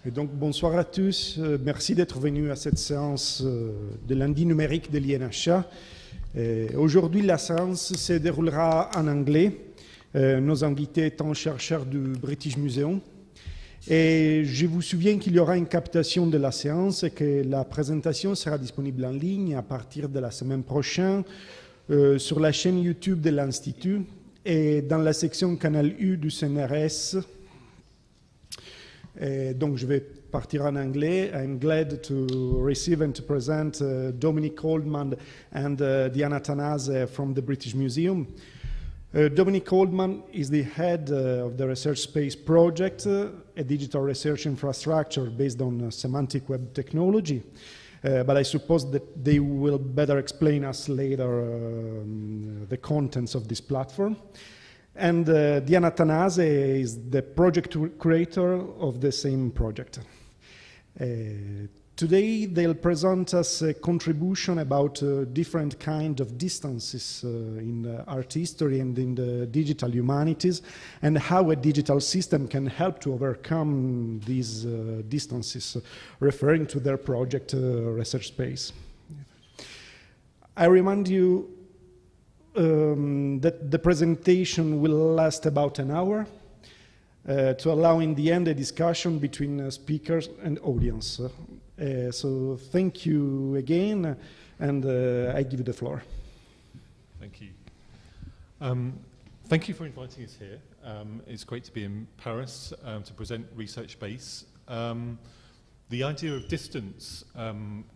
Et donc, bonsoir à tous. Merci d'être venus à cette séance de lundi numérique de l'INHA. Aujourd'hui, la séance se déroulera en anglais, nos invités étant chercheurs du British Museum. Et je vous souviens qu'il y aura une captation de la séance et que la présentation sera disponible en ligne à partir de la semaine prochaine sur la chaîne YouTube de l'Institut et dans la section Canal U du CNRS. Donc, je vais partir en anglais. I'm glad to receive and to present Dominic Oldman and Diana Tanase from the British Museum. Dominic Oldman is the head of the ResearchSpace project, a digital research infrastructure based on semantic web technology. But I suppose that they will better explain us later the contents of this platform. And Diana Tanase is the project creator of the same project. Today they'll present us a contribution about different kind of distances in art history and in the digital humanities, and how a digital system can help to overcome these distances, referring to their project ResearchSpace. I remind you that the presentation will last about an hour to allow in the end a discussion between speakers and audience. So thank you again, and I give you the floor. Thank you. Thank you for inviting us here. It's great to be in Paris to present ResearchSpace. The idea of distance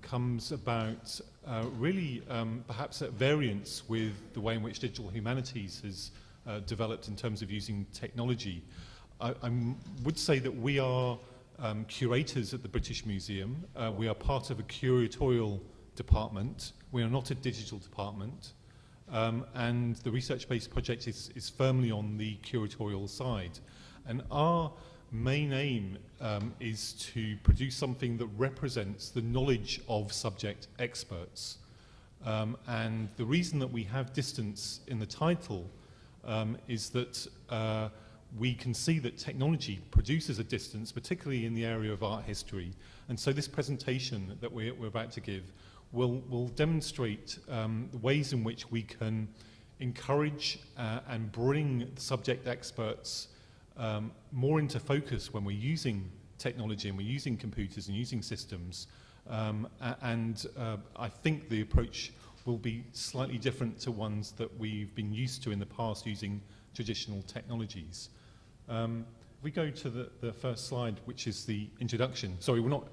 comes about really perhaps at variance with the way in which digital humanities has developed in terms of using technology. I would say that we are curators at the British Museum. We are part of a curatorial department. We are not a digital department. And the ResearchSpace project is firmly on the curatorial side. And our main aim is to produce something that represents the knowledge of subject experts. And the reason that we have distance in the title is that we can see that technology produces a distance, particularly in the area of art history. And so this presentation that we're about to give will demonstrate the ways in which we can encourage and bring subject experts more into focus when we're using technology and we're using computers and using systems. I think the approach will be slightly different to ones that we've been used to in the past using traditional technologies. If we go to the first slide, which is the introduction. Sorry, we're not,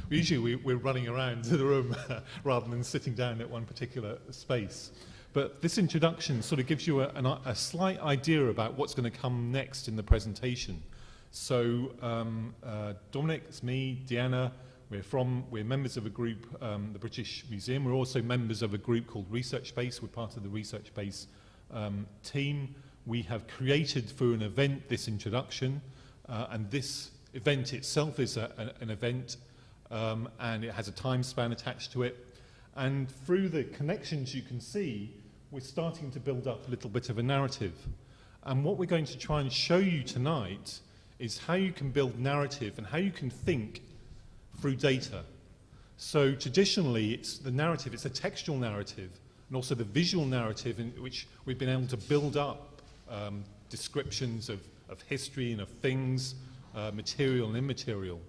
usually we're running around the room rather than sitting down at one particular space. But this introduction sort of gives you a slight idea about what's going to come next in the presentation. So Dominic, it's me, Diana, we're members of a group, the British Museum. We're also members of a group called ResearchSpace. We're part of the ResearchSpace team. We have created for an event this introduction, and this event itself is an event, and it has a time span attached to it. And through the connections you can see, we're starting to build up a little bit of a narrative. And what we're going to try and show you tonight is how you can build narrative and how you can think through data. So traditionally, it's the narrative, it's a textual narrative, and also the visual narrative in which we've been able to build up descriptions of history and of things, material and immaterial.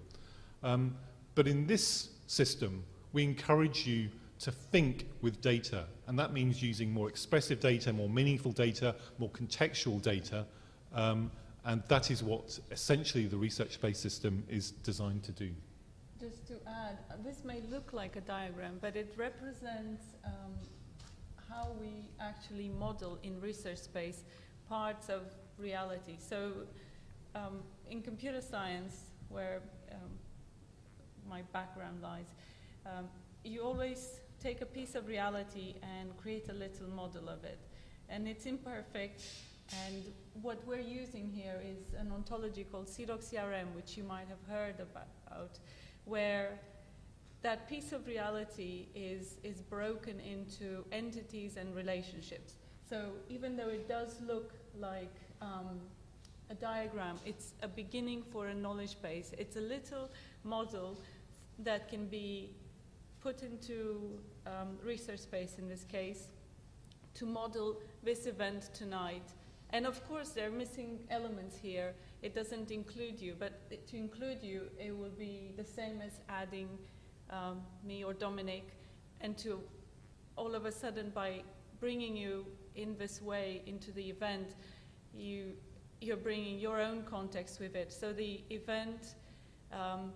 But in this system, we encourage you to think with data, and that means using more expressive data, more meaningful data, more contextual data, and that is what essentially the ResearchSpace system is designed to do. Just to add, this may look like a diagram, but it represents how we actually model in ResearchSpace parts of reality. So in computer science, where my background lies, you always take a piece of reality and create a little model of it. And it's imperfect, and what we're using here is an ontology called CRM, which you might have heard about, where that piece of reality is broken into entities and relationships. So even though it does look like a diagram. It's a beginning for a knowledge base. It's a little model that can be put into ResearchSpace in this case to model this event tonight. And of course, there are missing elements here. It doesn't include you, but to include you, it will be the same as adding me or Dominic, and to all of a sudden, by bringing you in this way into the event, you're bringing your own context with it. So the event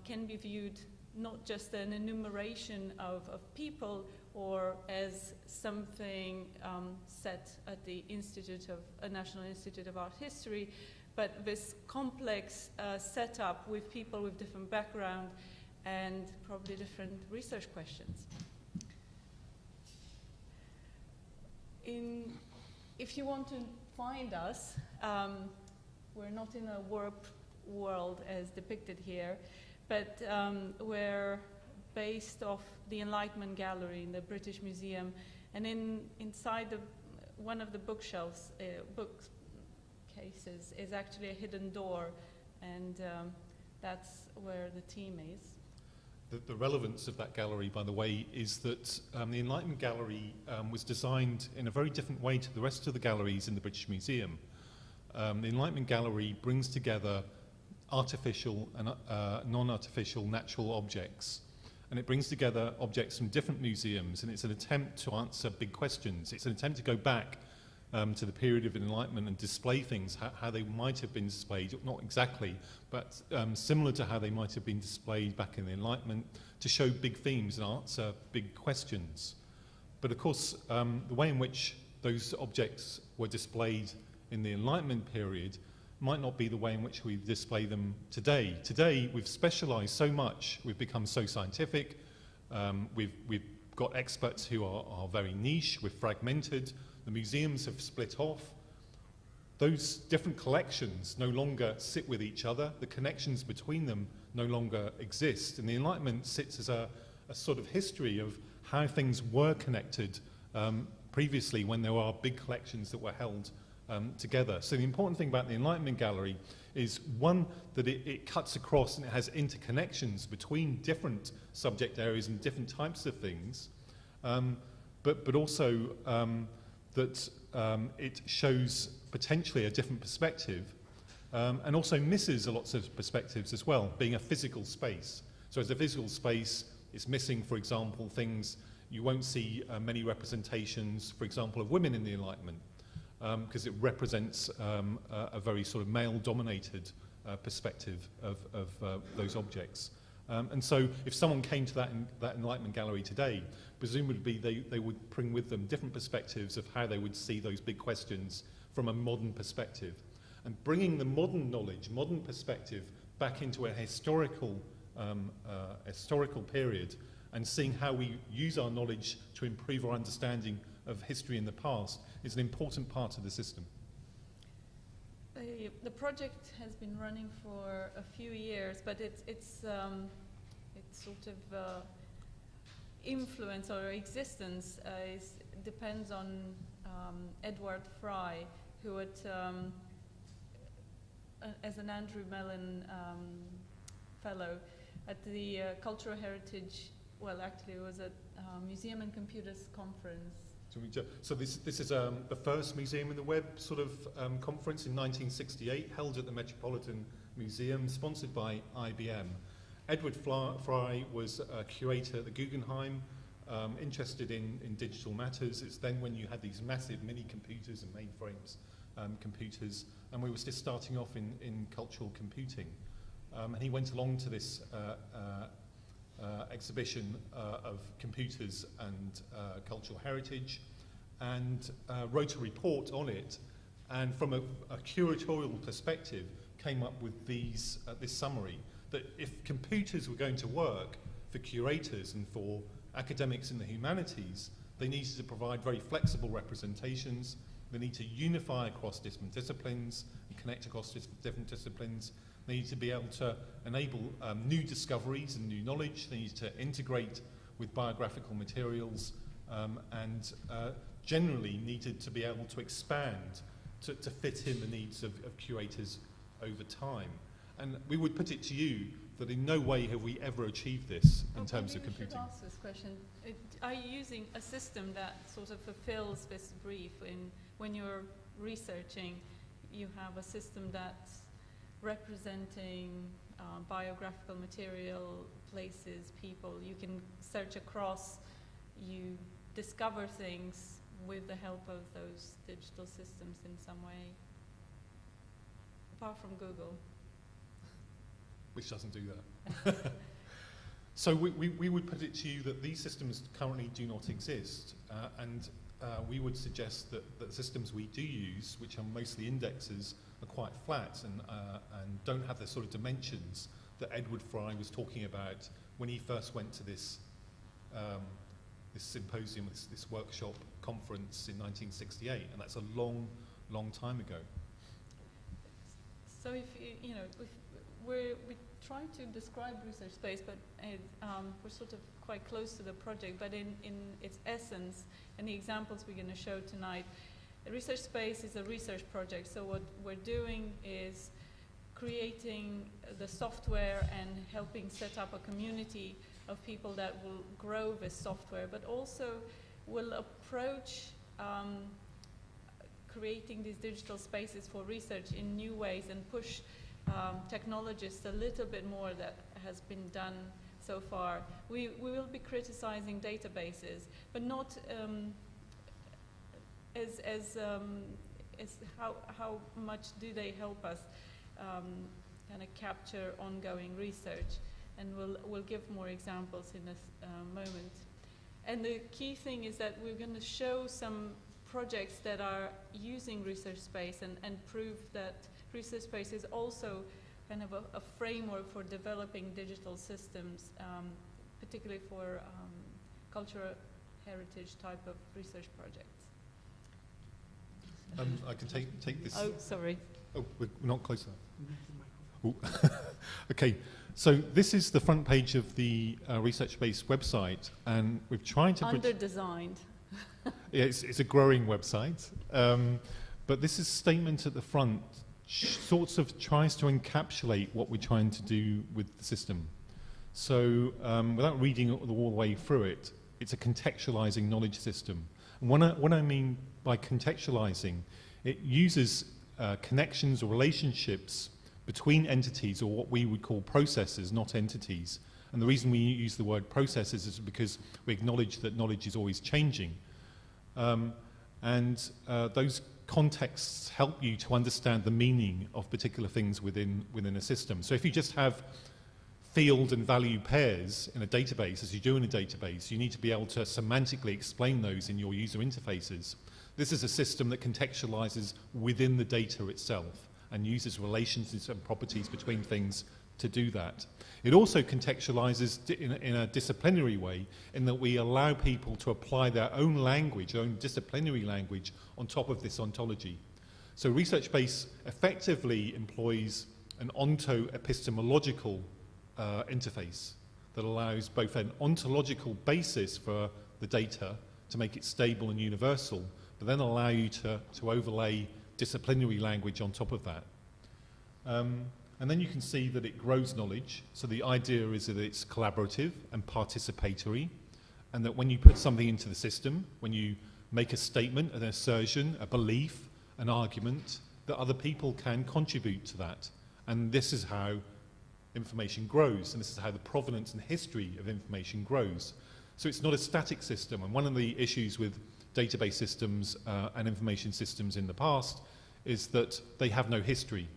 can be viewed not just an enumeration of people or as something set at the National Institute of Art History, but this complex setup with people with different background and probably different research questions. If you want to find us, we're not in a warped world as depicted here, but we're based off the Enlightenment Gallery in the British Museum, and inside one of the bookshelves, bookcases, is actually a hidden door, and that's where the team is. The relevance of that gallery, by the way, is that the Enlightenment Gallery was designed in a very different way to the rest of the galleries in the British Museum. The Enlightenment Gallery brings together artificial and non-artificial natural objects, and it brings together objects from different museums, and it's an attempt to answer big questions. It's an attempt to go back to the period of Enlightenment and display things, how they might have been displayed, not exactly, but similar to how they might have been displayed back in the Enlightenment, to show big themes and answer big questions. But of course, the way in which those objects were displayed in the Enlightenment period might not be the way in which we display them today. Today, we've specialized so much, we've become so scientific, we've got experts who are very niche, we're fragmented, the museums have split off. Those different collections no longer sit with each other, the connections between them no longer exist, and the Enlightenment sits as a sort of history of how things were connected previously when there were big collections that were held together. So the important thing about the Enlightenment Gallery is, one, that it cuts across and it has interconnections between different subject areas and different types of things, but also that it shows potentially a different perspective, and also misses lots of perspectives as well, being a physical space. So as a physical space, it's missing, for example, things you won't see many representations, for example, of women in the Enlightenment, because it represents a very sort of male-dominated perspective of those objects. And so if someone came to that Enlightenment Gallery today, presumably they would bring with them different perspectives of how they would see those big questions from a modern perspective. And bringing the modern knowledge, modern perspective, back into a historical period, and seeing how we use our knowledge to improve our understanding of history in the past is an important part of the system. The project has been running for a few years, but its sort of influence or existence depends on Edward Fry, who as an Andrew Mellon fellow at the Cultural Heritage, well, actually it was a Museum and Computers conference. So this is the first Museum in the Web sort of conference in 1968, held at the Metropolitan Museum, sponsored by IBM. Edward Fry was a curator at the Guggenheim, interested in digital matters. It's then when you had these massive mini computers and mainframes computers, and we were just starting off in cultural computing. And he went along to this exhibition of computers and cultural heritage, and wrote a report on it, and from a curatorial perspective came up with this summary, that if computers were going to work for curators and for academics in the humanities, they needed to provide very flexible representations, they need to unify across different disciplines and connect across different disciplines. They need to be able to enable new discoveries and new knowledge. They need to integrate with biographical materials, and generally needed to be able to expand to fit in the needs of curators over time. And we would put it to you that in no way have we ever achieved this in terms of computing. I should ask this question. Are you using a system that sort of fulfills this brief? When you're researching, you have a system that's representing biographical material, places, people. You can search across, you discover things with the help of those digital systems in some way, apart from Google. Which doesn't do that. So we would put it to you that these systems currently do not exist, and we would suggest that the systems we do use, which are mostly indexes, are quite flat and don't have the sort of dimensions that Edward Fry was talking about when he first went to this this symposium, this workshop conference in 1968, and that's a long, long time ago. So if you know, if we try to describe ResearchSpace, but we're sort of quite close to the project, but in its essence and the examples we're going to show tonight, ResearchSpace is a research project. So what we're doing is creating the software and helping set up a community of people that will grow this software, but also will approach creating these digital spaces for research in new ways and push technologists a little bit more that has been done so far. We will be criticizing databases, but not as how much do they help us kind of capture ongoing research, and we'll give more examples in a moment. And the key thing is that we're going to show some projects that are using ResearchSpace and prove that ResearchSpace is also kind of a framework for developing digital systems, particularly for cultural heritage type of research projects. I can take this. Oh, sorry. Oh, we're not close enough. Okay, so this is the front page of the ResearchSpace website, and we've tried to... Under-designed. Yeah, it's a growing website, but this is statement at the front sorts of tries to encapsulate what we're trying to do with the system. So without reading all the way through it, it's a contextualizing knowledge system. And what I mean by contextualizing, it uses connections or relationships between entities, or what we would call processes, not entities. And the reason we use the word processes is because we acknowledge that knowledge is always changing. Those contexts help you to understand the meaning of particular things within a system. So if you just have field and value pairs in a database, as you do in a database, you need to be able to semantically explain those in your user interfaces. This is a system that contextualizes within the data itself and uses relations and properties between things to do that. It also contextualizes in a disciplinary way, in that we allow people to apply their own language, their own disciplinary language, on top of this ontology. So ResearchSpace effectively employs an onto-epistemological interface that allows both an ontological basis for the data to make it stable and universal, but then allow you to overlay disciplinary language on top of that. And then you can see that it grows knowledge. So the idea is that it's collaborative and participatory, and that when you put something into the system, when you make a statement, an assertion, a belief, an argument, that other people can contribute to that. And this is how information grows, and this is how the provenance and history of information grows. So it's not a static system, and one of the issues with database systems and information systems in the past is that they have no history.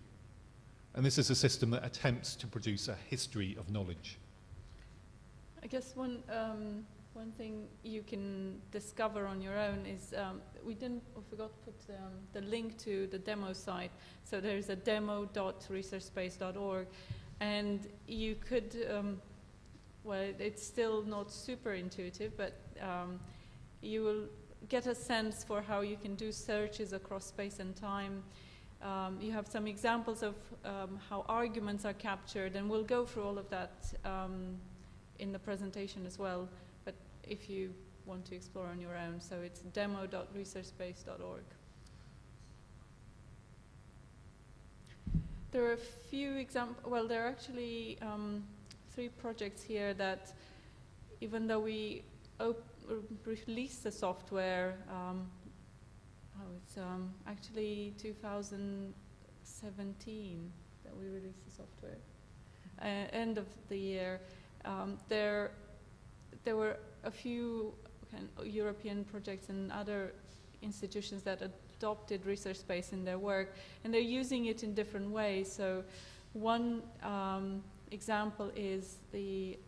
And this is a system that attempts to produce a history of knowledge. I guess one thing you can discover on your own is we forgot to put the link to the demo site. So there's a demo.researchspace.org, and you could, well, it's still not super intuitive, but you will get a sense for how you can do searches across space and time. You have some examples of how arguments are captured, and we'll go through all of that in the presentation as well, but if you want to explore on your own. So it's demo.researchspace.org. there are a few examples. Well, there are actually 3 projects here that, even though we released the software, it's actually 2017 that we released the software. End of the year. There were a few European projects and other institutions that adopted ResearchSpace in their work, and they're using it in different ways. So one example is the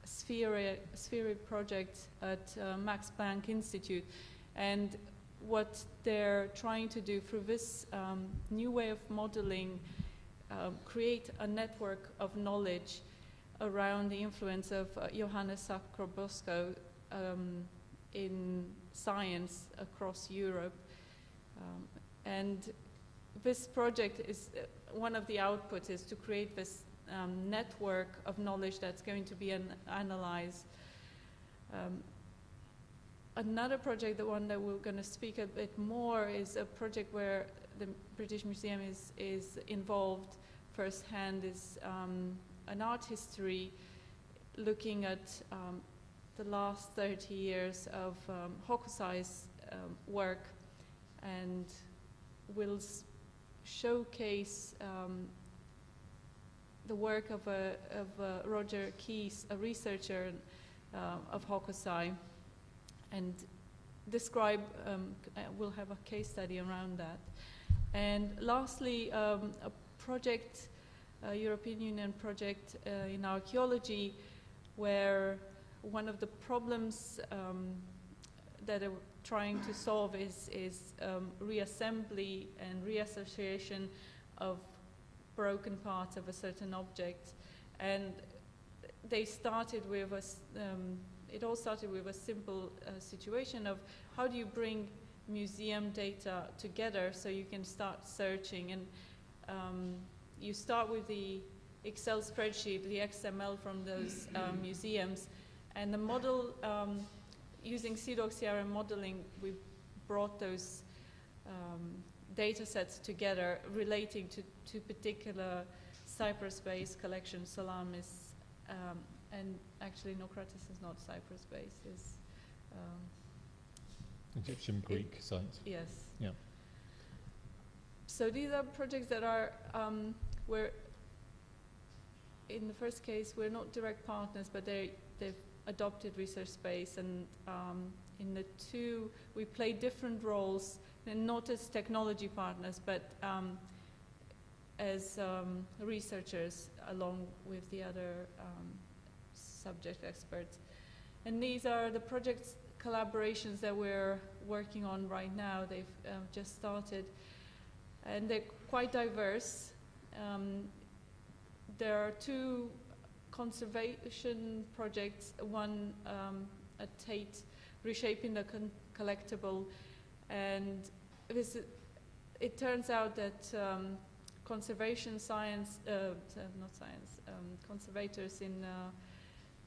Sphere project at Max Planck Institute, and what they're trying to do through this new way of modeling, create a network of knowledge around the influence of Johannes Sacrobosco in science across Europe. And this project is, one of the outputs is to create this network of knowledge that's going to be analyzed. Another project, the one that we're going to speak a bit more, is a project where the British Museum is involved firsthand, is an art history looking at the last 30 years of Hokusai's work, and will showcase the work of Roger Keyes, a researcher of Hokusai, and describe, we'll have a case study around that. And lastly, a project, a European Union project in archaeology, where one of the problems that they're trying to solve is reassembly and reassociation of broken parts of a certain object. And they started with it all started with a simple situation of how do you bring museum data together so you can start searching. And you start with the Excel spreadsheet, the XML from those museums, and the model, using CRM modeling, we brought those data sets together relating to particular Cyprus-based collection. Salamis, and actually Nokratis is not Cyprus-based, is Egyptian Greek sites. Yes. Yeah. So these are projects that are where, in the first case, we're not direct partners, but they've adopted ResearchSpace, and in the 2, we play different roles, and not as technology partners, but as researchers along with the other subject experts. And these are the project collaborations that we're working on right now. They've just started, and they're quite diverse. There are 2 conservation projects, one at Tate, reshaping the collectible, and it turns out that conservation science, conservators in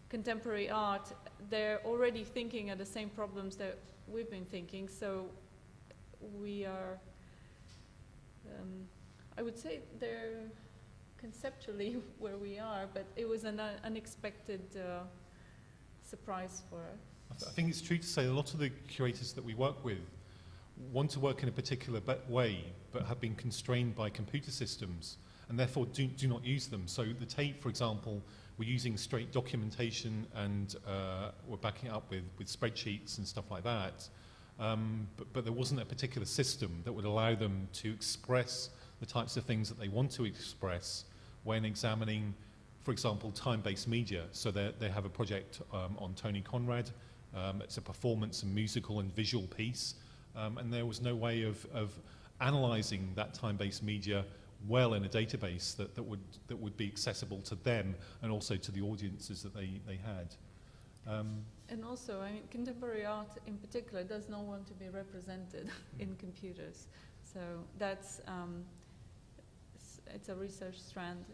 contemporary art, they're already thinking of the same problems that we've been thinking, so we are, I would say they're conceptually where we are, but it was an unexpected surprise for us. I think it's true to say a lot of the curators that we work with want to work in a particular way, but have been constrained by computer systems, and therefore do not use them. So the Tate, for example, we're using straight documentation, and we're backing it up with spreadsheets and stuff like that. But there wasn't a particular system that would allow them to express the types of things that they want to express when examining, for example, time-based media. So they have a project on Tony Conrad. It's a performance and musical and visual piece. And there was no way of analysing that time-based media well in a database that would be accessible to them and also to the audiences that they had. And also, I mean, contemporary art in particular does not want to be represented in computers. So that's, it's a research strand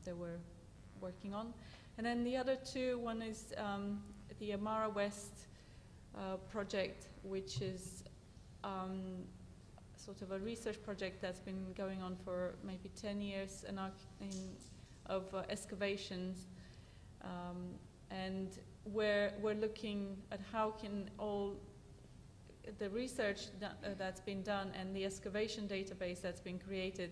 that we're working on. And then the other 2, one is the Amara West project, which is sort of a research project that's been going on for maybe 10 years of excavations, and where we're looking at how can all the research that's been done and the excavation database that's been created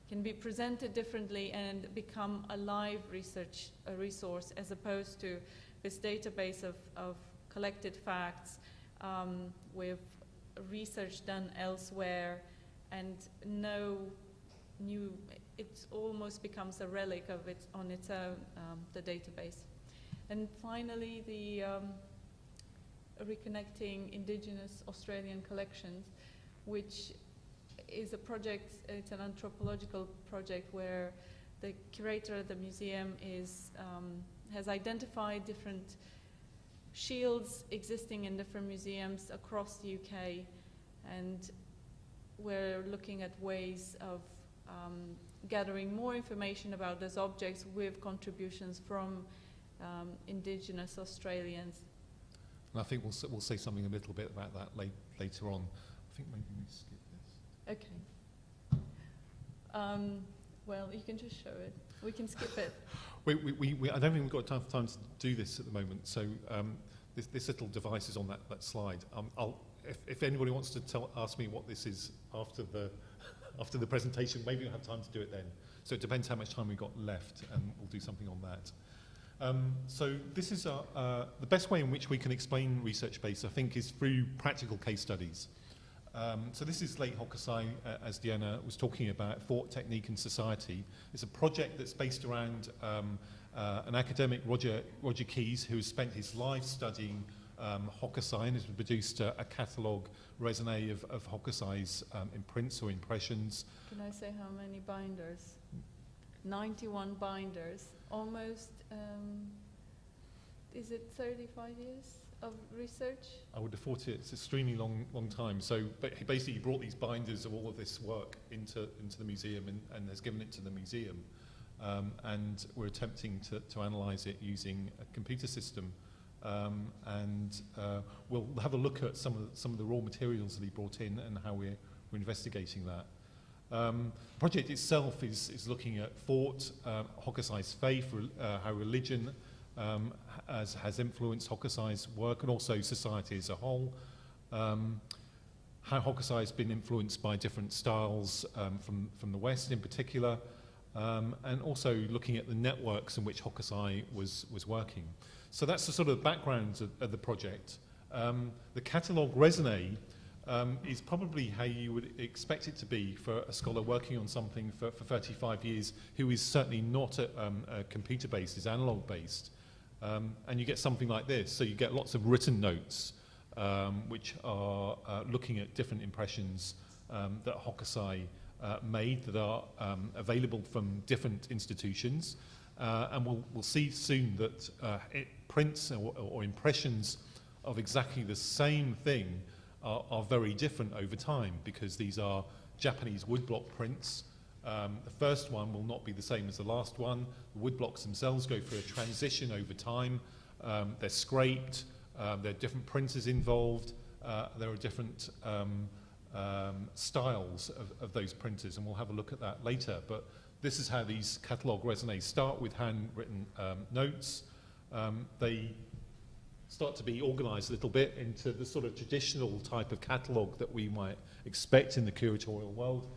can be presented differently and become a live research resource, as opposed to this database of collected facts with research done elsewhere and no new. It almost becomes a relic of it on its own, the database. And finally, the reconnecting Indigenous Australian collections, which is a project, it's an anthropological project where the curator of the museum has identified different shields existing in different museums across the UK, and we're looking at ways of gathering more information about those objects with contributions from Indigenous Australians. And I think we'll say something a little bit about that later on. I think maybe we skip this. Okay. Well, you can just show it. We can skip it. I don't think we've got enough time to do this at the moment, so this little device is on that slide. If anybody wants to ask me what this is after the presentation, maybe we'll have time to do it then. So it depends how much time we've got left, and we'll do something on that. So this is the best way in which we can explain ResearchSpace, I think, is through practical case studies. So this is Late Hokusai, as Diana was talking about, Thought, Technique and Society. It's a project that's based around an academic, Roger Keyes, who has spent his life studying Hokusai and has produced a catalogue raisonné of Hokusai's imprints or impressions. Can I say how many binders? 91 binders, almost, is it 35 years of research? I would have thought it's an extremely long time. So basically he brought these binders of all of this work into the museum and has given it to the museum. And we're attempting to analyse it using a computer system. And we'll have a look at some of the raw materials that he brought in and how we're investigating that. The project itself is looking at thought, Hokusai's faith, how religion has influenced Hokusai's work, and also society as a whole. How Hokusai has been influenced by different styles from the West in particular, and also looking at the networks in which Hokusai was working. So that's the sort of background of the project. The catalogue raisonné is probably how you would expect it to be for a scholar working on something for 35 years who is certainly not computer-based, is analog-based. And you get something like this. So you get lots of written notes which are looking at different impressions that Hokusai made that are available from different institutions. And we'll see soon that prints or impressions of exactly the same thing are very different over time, because these are Japanese woodblock prints. The first one will not be the same as the last one. The woodblocks themselves go through a transition over time. They're scraped, there are different printers involved, there are different styles of those printers, and we'll have a look at that later. But this is how these catalogue raisonnés start with handwritten notes. They start to be organised a little bit into the sort of traditional type of catalogue that we might expect in the curatorial world.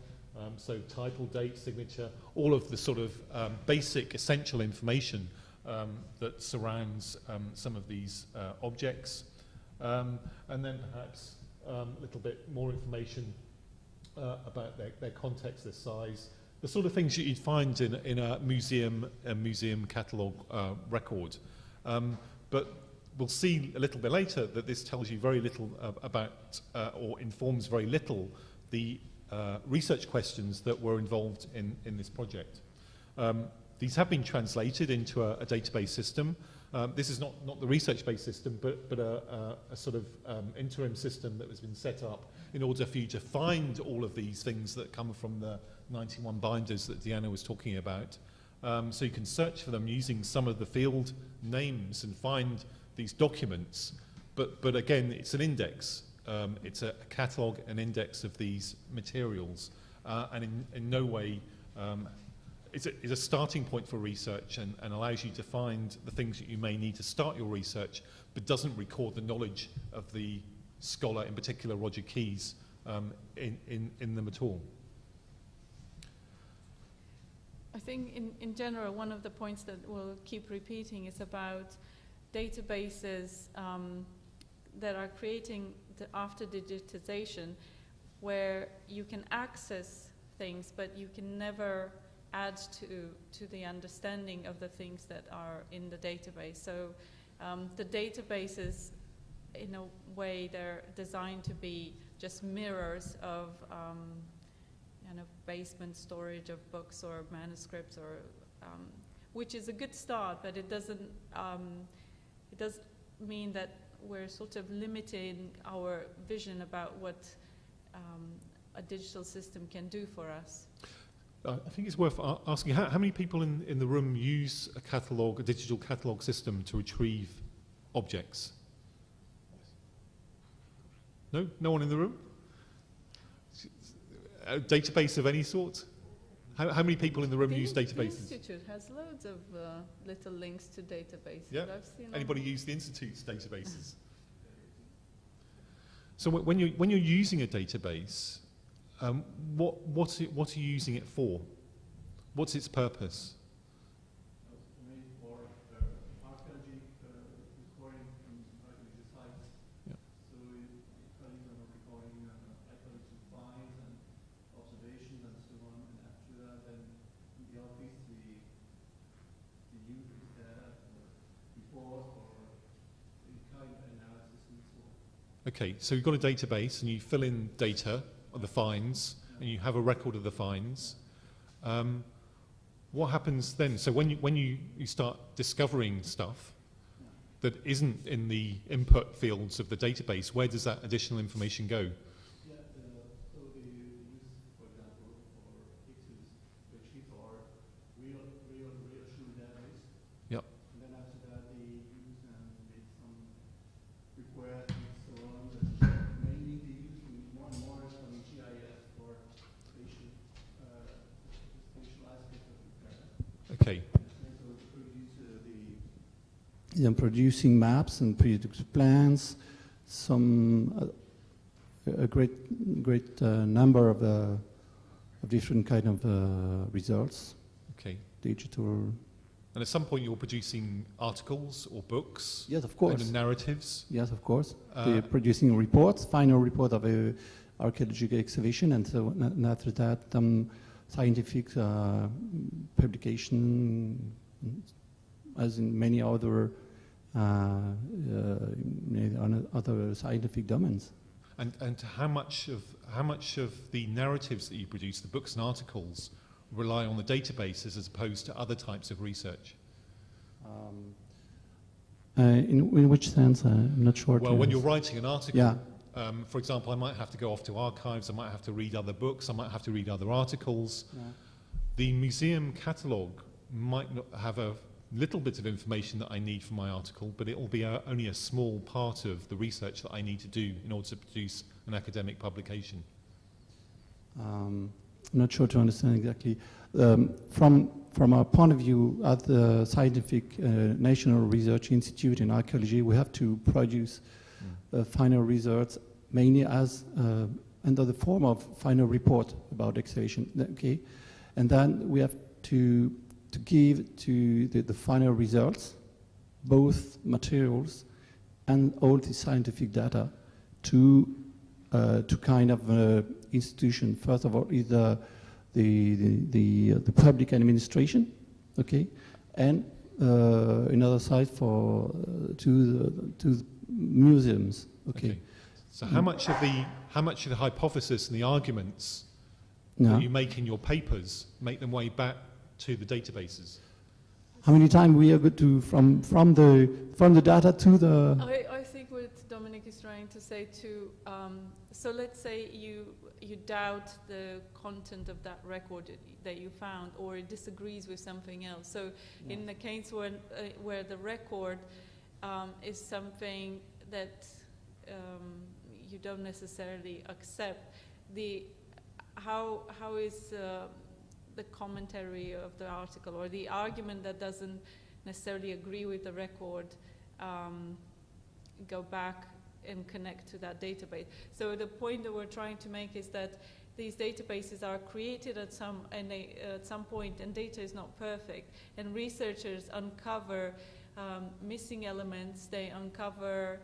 So title, date, signature, all of the sort of basic essential information that surrounds some of these objects. And then perhaps a little bit more information about their context, their size, the sort of things that you'd find in a museum catalogue record. But we'll see a little bit later that this tells you very little about, or informs very little, the research questions that were involved in this project. These have been translated into a database system. This is not the ResearchSpace system, but a sort of interim system that has been set up in order for you to find all of these things that come from the 91 binders that Diana was talking about. So you can search for them using some of the field names and find these documents. But again, it's an index. it's a catalogue, an index of these materials, and in no way is a starting point for research and allows you to find the things that you may need to start your research, but doesn't record the knowledge of the scholar, in particular Roger Keyes, in them at all. I think in general, one of the points that we'll keep repeating is about databases that are creating after digitization, where you can access things, but you can never add to the understanding of the things that are in the database. So the databases, in a way, they're designed to be just mirrors of basement storage of books or manuscripts, or which is a good start, but it does mean that we're sort of limiting our vision about what a digital system can do for us. I think it's worth asking, how many people in the room use a digital catalogue system to retrieve objects? No? No one in the room? A database of any sort? How many people in the room use databases? The Institute has loads of little links to databases. Yeah. I've seen Anybody use the Institute's databases? So when you're using a database, what are you using it for? What's its purpose? Okay, so you've got a database and you fill in data of the finds and you have a record of the finds. What happens then? So when you start discovering stuff that isn't in the input fields of the database, where does that additional information go? Yeah, so they use, for example, for X's, which are real true database. Yep. And then after that they use and make some requests and so on. And mainly they use more and more some GIS for spatial aspects of the data. Okay. Producing maps and produce plans, a great number of different kind of results. Okay. Digital. And at some point you're producing articles or books. Yes, of course. And narratives. Yes, of course. They're producing reports, final report of a archaeological excavation, and so and after that, scientific publication, as in many other other scientific domains. And how much of the narratives that you produce, the books and articles, rely on the databases as opposed to other types of research? In which sense? I'm not sure. Well, when you're writing an article, yeah. For example, I might have to go off to archives, I might have to read other books, I might have to read other articles. Yeah. The museum catalogue might not have a little bit of information that I need for my article, but it will be only a small part of the research that I need to do in order to produce an academic publication. I'm not sure to understand exactly. From our point of view, at the Scientific National Research Institute in Archaeology, we have to produce final results mainly as under the form of final report about excavation. Okay, and then we have to give to the final results, both materials and all the scientific data, to kind of institution. First of all, is the public administration, okay, and another side to the museums, okay. So how much of the hypothesis and the arguments that you make in your papers make them way back to the databases? How many times we are going to from the data to the? I think what Dominic is trying to say too. So let's say you doubt the content of that record that you found, or it disagrees with something else. So in the case where the record is something that you don't necessarily accept. How is the commentary of the article or the argument that doesn't necessarily agree with the record go back and connect to that database? So the point that we're trying to make is that these databases are created at some point, and data is not perfect. And researchers uncover missing elements. They uncover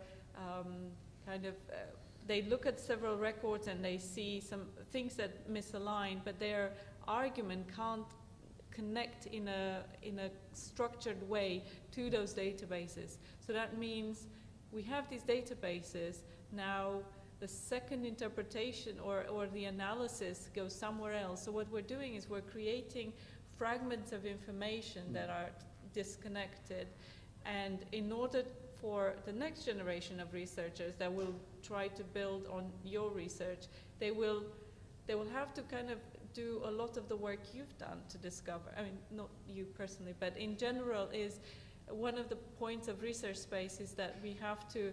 they look at several records and they see some things that misalign, but their argument can't connect in a structured way to those databases. So that means we have these databases. Now the second interpretation or the analysis goes somewhere else. So what we're doing is we're creating fragments of information that are disconnected, and in order for the next generation of researchers that will try to build on your research, they will have to kind of do a lot of the work you've done to discover. I mean, not you personally, but in general, is one of the points of ResearchSpace is that we have to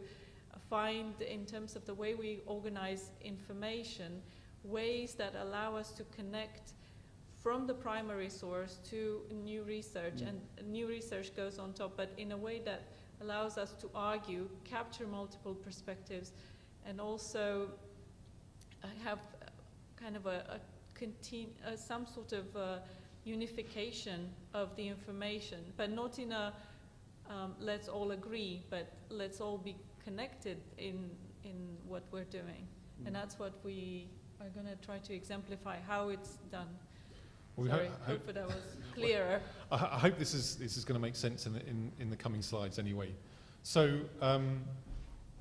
find, in terms of the way we organize information, ways that allow us to connect from the primary source to new research, and new research goes on top, but in a way that allows us to argue, capture multiple perspectives, and also have kind of some sort of unification of the information, but not in a let's all agree, but let's all be connected in what we're doing. And that's what we are going to try to exemplify how it's done. Well, Sorry, hope that was clearer. I hope this is going to make sense in the coming slides anyway. So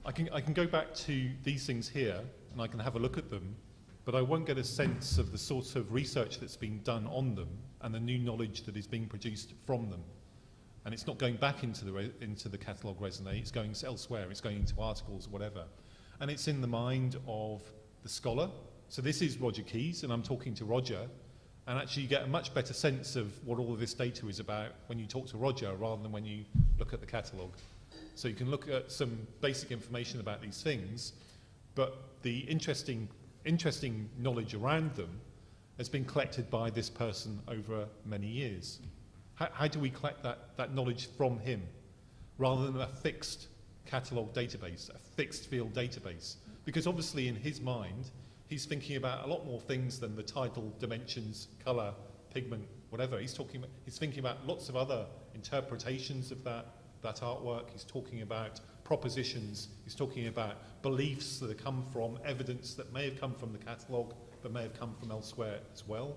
I can go back to these things here and I can have a look at them, but I won't get a sense of the sort of research that's been done on them and the new knowledge that is being produced from them. And it's not going back into the catalogue raisonné, it's going elsewhere, it's going into articles or whatever. And it's in the mind of the scholar. So this is Roger Keyes, and I'm talking to Roger, and actually you get a much better sense of what all of this data is about when you talk to Roger rather than when you look at the catalogue. So you can look at some basic information about these things, but the interesting knowledge around them has been collected by this person over many years. How do we collect that knowledge from him rather than a fixed catalogue database, a fixed field database? Because obviously in his mind, he's thinking about a lot more things than the title, dimensions, colour, pigment, whatever. He's thinking about lots of other interpretations of that artwork. He's talking about propositions. He's talking about beliefs that have come from evidence that may have come from the catalogue, but may have come from elsewhere as well.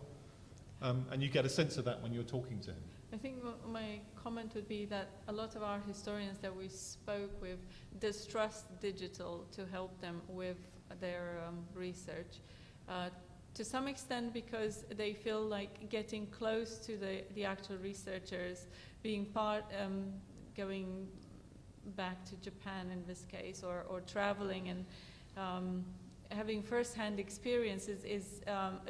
And you get a sense of that when you're talking to him. I think my comment would be that a lot of our historians that we spoke with distrust digital to help them with their research. To some extent because they feel like getting close to the actual researchers, being part, going back to Japan in this case, or traveling and having first-hand experiences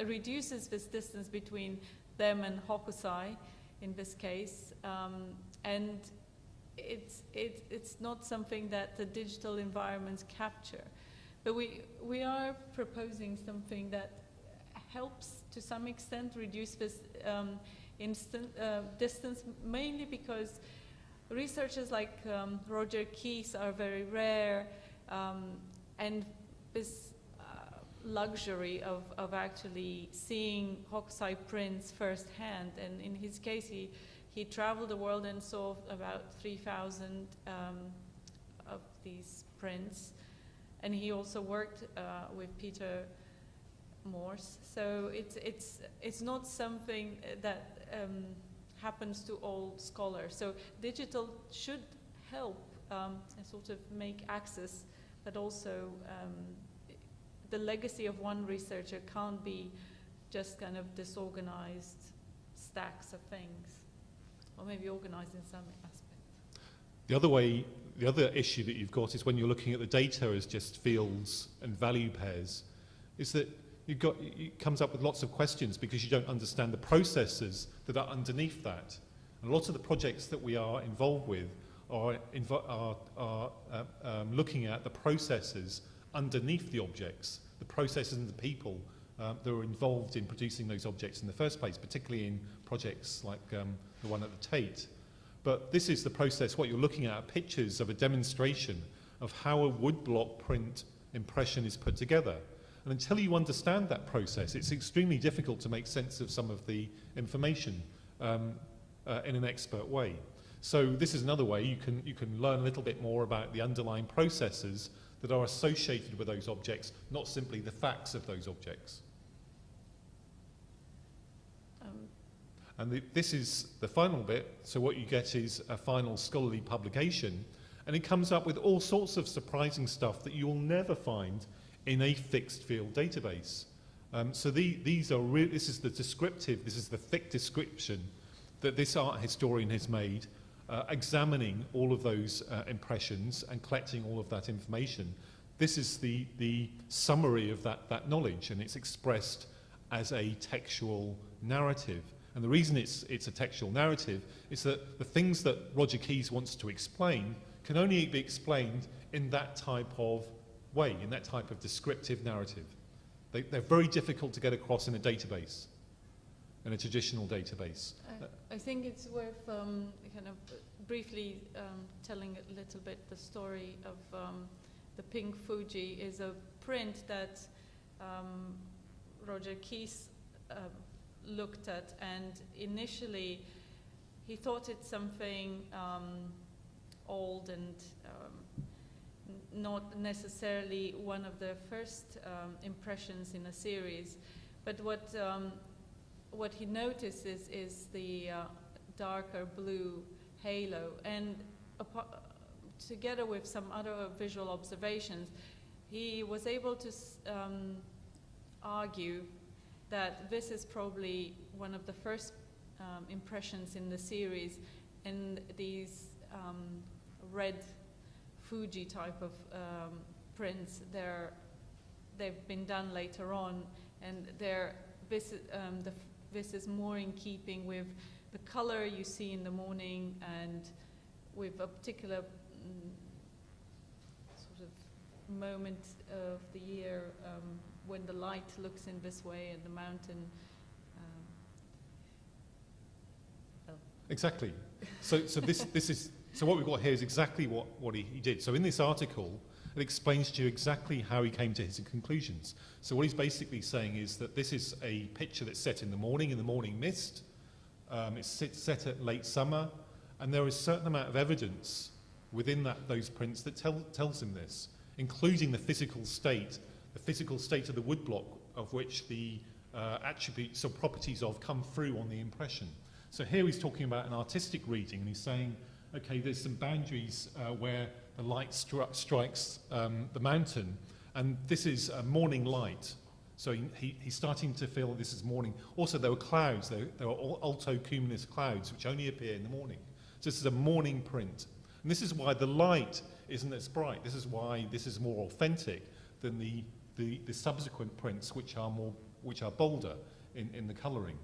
reduces this distance between them and Hokusai in this case, and it's not something that the digital environments capture. But we are proposing something that helps to some extent reduce this distance, mainly because researchers like Roger Keyes are very rare, and this luxury of actually seeing Hokusai prints firsthand, and in his case he traveled the world and saw about 3,000 of these prints, and he also worked with Peter Morse. So it's not something that happens to all scholars. So digital should help sort of make access, but also the legacy of one researcher can't be just kind of disorganized stacks of things, or maybe organized in some aspect. The other issue that you've got is when you're looking at the data as just fields and value pairs, is that it comes up with lots of questions because you don't understand the processes that are underneath that. And a lot of the projects that we are involved with are looking at the processes underneath the objects, the processes and the people that are involved in producing those objects in the first place, particularly in projects like the one at the Tate. But this is the process. What you're looking at are pictures of a demonstration of how a woodblock print impression is put together. And until you understand that process, it's extremely difficult to make sense of some of the information in an expert way. So this is another way you can learn a little bit more about the underlying processes that are associated with those objects, not simply the facts of those objects. And this is the final bit. So what you get is a final scholarly publication, and it comes up with all sorts of surprising stuff that you will never find in a fixed field database. So these are this is the descriptive, this is the thick description that this art historian has made, examining all of those impressions and collecting all of that information. This is the summary of that knowledge, and it's expressed as a textual narrative. And the reason it's a textual narrative is that the things that Roger Keyes wants to explain can only be explained in that type of way, in that type of descriptive narrative. They're very difficult to get across in a database, in a traditional database. I think it's worth kind of briefly telling a little bit the story of the Pink Fuji. Is a print that Roger Keyes looked at, and initially he thought it's something old and not necessarily one of the first impressions in a series, but what he notices is the darker blue halo, and together with some other visual observations, he was able to argue that this is probably one of the first impressions in the series, and these red Fuji type of prints, they've been done later on, and this is more in keeping with the color you see in the morning, and with a particular sort of moment of the year when the light looks in this way and the mountain. Exactly. So what we've got here is exactly what he did. So in this article, it explains to you exactly how he came to his conclusions. So what he's basically saying is that this is a picture that's set in the morning mist. It's set at late summer, and there is a certain amount of evidence within those prints that tells him this, including the physical state of the woodblock, of which the attributes or properties of come through on the impression. So here he's talking about an artistic reading, and he's saying, okay, there's some boundaries where the light strikes the mountain, and this is a morning light. So he's starting to feel this is morning. Also, there were clouds. There were altocumulus clouds, which only appear in the morning. So this is a morning print. And this is why the light isn't as bright. This is why this is more authentic than the subsequent prints, which are bolder in the colouring.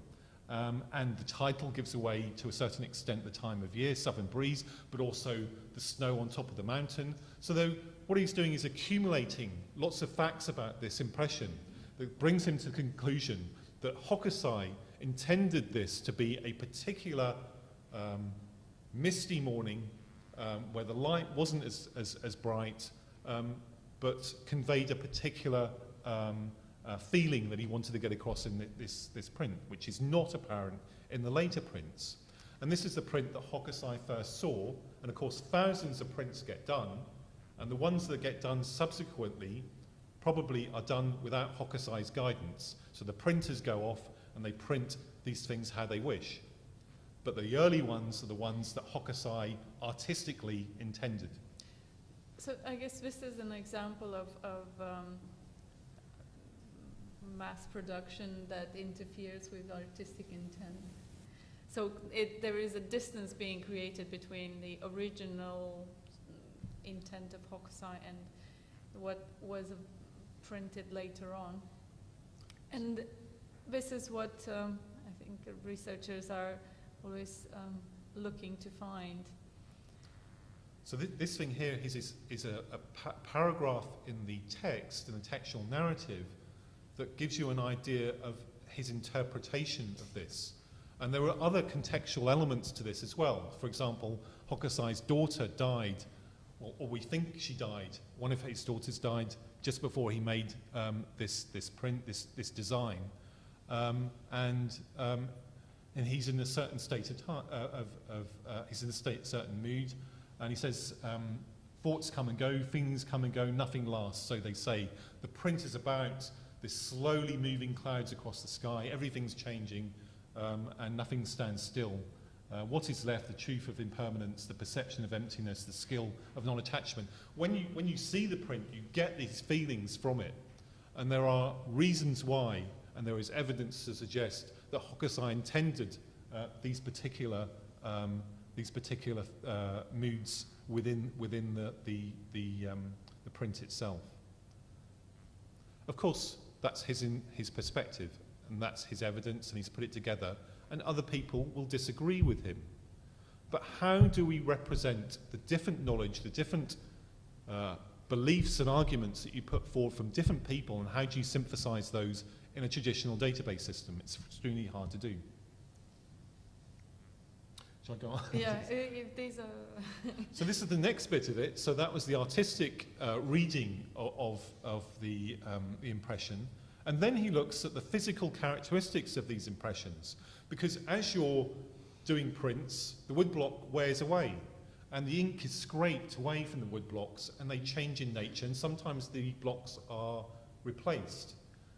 And the title gives away, to a certain extent, the time of year, southern breeze, but also the snow on top of the mountain. So what he's doing is accumulating lots of facts about this impression that brings him to the conclusion that Hokusai intended this to be a particular misty morning where the light wasn't as bright, but conveyed a particular feeling that he wanted to get across in this print, which is not apparent in the later prints. And this is the print that Hokusai first saw, and of course thousands of prints get done, and the ones that get done subsequently probably are done without Hokusai's guidance. So the printers go off and they print these things how they wish. But the early ones are the ones that Hokusai artistically intended. So I guess this is an example of mass production that interferes with artistic intent. So there is a distance being created between the original intent of Hokusai and what was printed later on. And this is what I think researchers are always looking to find. So this thing here is a paragraph in the text, in the textual narrative, that gives you an idea of his interpretation of this. And there are other contextual elements to this as well. For example, Hokusai's daughter died, or we think she died. One of his daughters died just before he made this print, this design. And he's in a certain state of he's in a certain mood. And he says, thoughts come and go, things come and go, nothing lasts. So they say the print is about this slowly moving clouds across the sky, everything's changing, and nothing stands still. What is left, the truth of impermanence, the perception of emptiness, the skill of non-attachment. When you see the print, you get these feelings from it. And there are reasons why, and there is evidence to suggest that Hokusai intended these particular moods within the print itself. Of course, that's his perspective, and that's his evidence, and he's put it together, and other people will disagree with him. But how do we represent the different knowledge, the different beliefs and arguments that you put forward from different people, and how do you synthesize those in a traditional database system? It's extremely hard to do. Shall I go on? Yeah, if these are... So this is the next bit of it. So that was the artistic reading of the impression. And then he looks at the physical characteristics of these impressions. Because as you're doing prints, the woodblock wears away. And the ink is scraped away from the wood blocks, and they change in nature. And sometimes the blocks are replaced.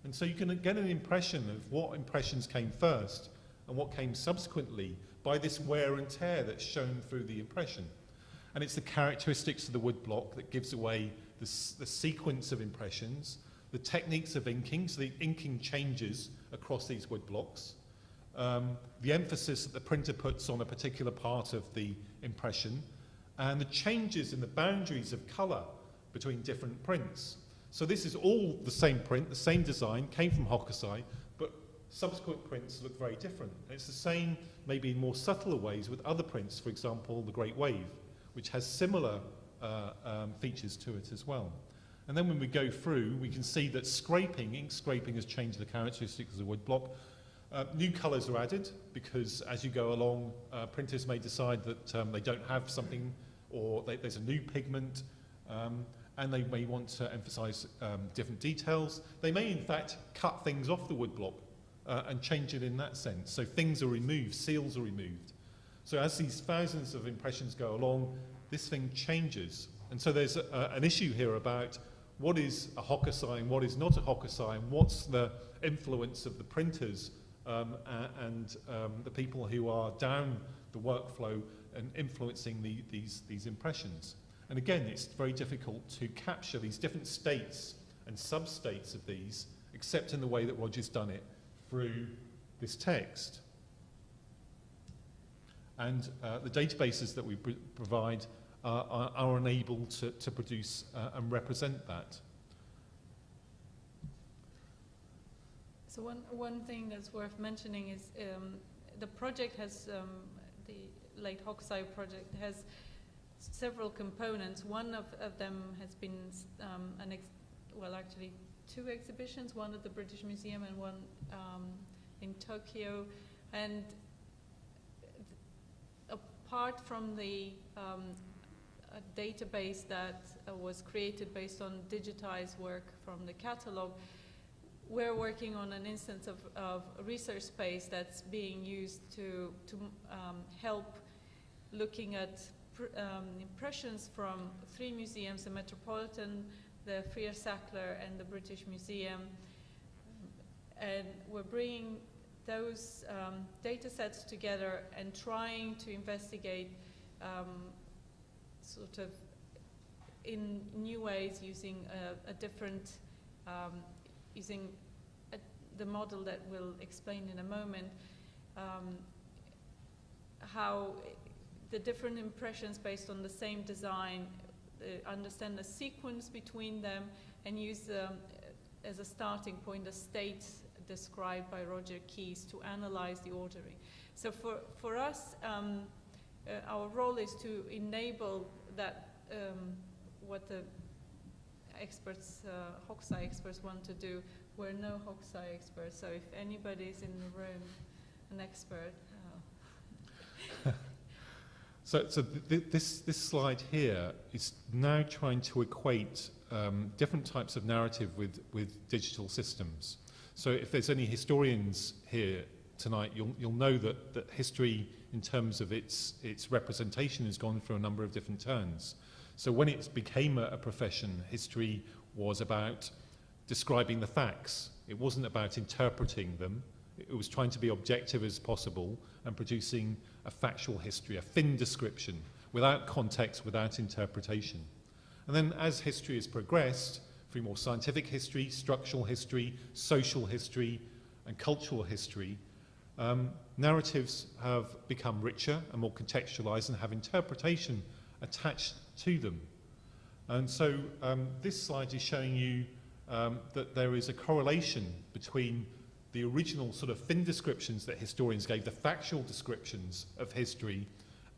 And so you can get an impression of what impressions came first and what came subsequently by this wear and tear that's shown through the impression. And it's the characteristics of the woodblock that gives away the sequence of impressions, the techniques of inking, so the inking changes across these woodblocks, the emphasis that the printer puts on a particular part of the impression, and the changes in the boundaries of colour between different prints. So this is all the same print, the same design, came from Hokusai, but subsequent prints look very different. And it's the same, maybe in more subtler ways, with other prints, for example, the Great Wave, which has similar features to it as well. And then when we go through, we can see that ink scraping has changed the characteristics of the woodblock. New colours are added, because as you go along, printers may decide that they don't have something, or there's a new pigment, and they may want to emphasise different details. They may, in fact, cut things off the woodblock and change it in that sense. So things are removed, seals are removed. So as these thousands of impressions go along, this thing changes. And so there's an issue here about what is a Hokusai and what is not a Hokusai, and what's the influence of the printers and the people who are down the workflow and influencing these impressions. And again, it's very difficult to capture these different states and sub-states of these, except in the way that Roger's done it through this text. And the databases that we provide are unable to produce and represent that. So one thing that's worth mentioning is the project has, the late Hokusai project has several components. One of them has been actually two exhibitions, one at the British Museum and one in Tokyo. And apart from the a database that was created based on digitized work from the catalog, we're working on an instance of ResearchSpace that's being used to help looking at impressions from 3 museums, the Metropolitan, the Freer Sackler, and the British Museum. And we're bringing those data sets together and trying to investigate sort of in new ways using a different, using the model that we'll explain in a moment, how the different impressions based on the same design, understand the sequence between them, and use as a starting point the state described by Roger Keyes to analyze the ordering. So for us, our role is to enable that what the experts, Hokusai experts want to do. We're no Hokusai experts, so if anybody's in the room, an expert. This slide here is now trying to equate different types of narrative with digital systems. So if there's any historians here tonight, you'll know that history, in terms of its representation, has gone through a number of different turns. So when it became a profession, history was about describing the facts. It wasn't about interpreting them. It was trying to be objective as possible and producing a factual history, a thin description, without context, without interpretation. And then as history has progressed, through more scientific history, structural history, social history, and cultural history, narratives have become richer and more contextualized and have interpretation attached to them. And so this slide is showing you that there is a correlation between the original sort of thin descriptions that historians gave, the factual descriptions of history,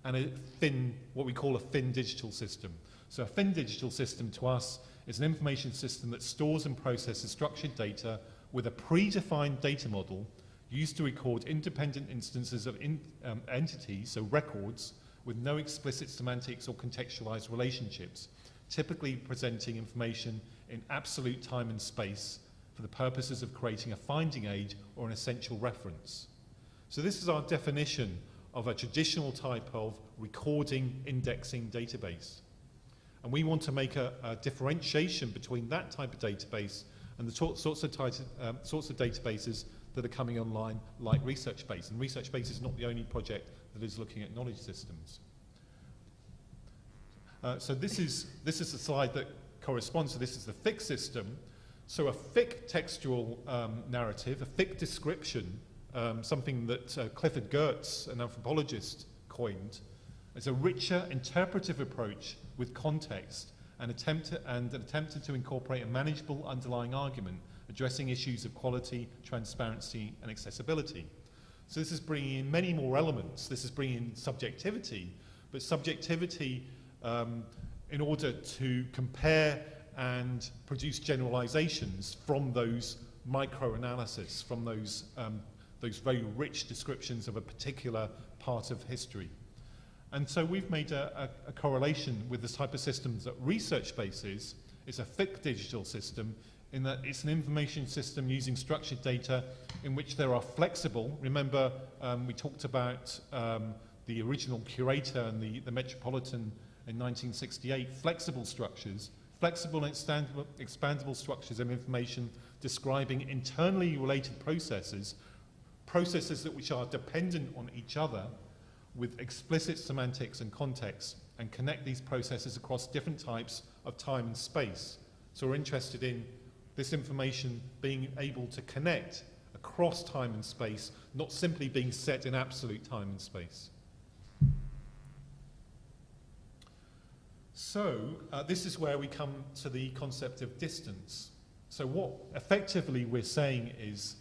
and a thin, what we call a thin digital system. So a thin digital system to us is an information system that stores and processes structured data with a predefined data model used to record independent instances of entities, so records, with no explicit semantics or contextualized relationships, typically presenting information in absolute time and space for the purposes of creating a finding aid or an essential reference. So this is our definition of a traditional type of recording indexing database. And we want to make a differentiation between that type of database and the sorts of databases that are coming online, like ResearchSpace. And ResearchSpace is not the only project that is looking at knowledge systems. So this is the slide that corresponds to this. Is the thick system. So a thick textual narrative, a thick description, something that Clifford Geertz, an anthropologist, coined, is a richer interpretive approach with context and attempted to incorporate a manageable underlying argument addressing issues of quality, transparency, and accessibility. So this is bringing in many more elements. This is bringing in subjectivity, but subjectivity in order to compare and produce generalizations from those micro-analysis, from those very rich descriptions of a particular part of history. And so we've made a correlation with the type of systems that ResearchSpace is. It's a thick digital system in that it's an information system using structured data in which there are flexible, remember we talked about the original curator and the Metropolitan in 1968, flexible structures, flexible and expandable structures of information describing internally related processes that which are dependent on each other with explicit semantics and context, and connect these processes across different types of time and space. So we're interested in this information being able to connect across time and space, not simply being set in absolute time and space. So this is where we come to the concept of distance. So what effectively we're saying is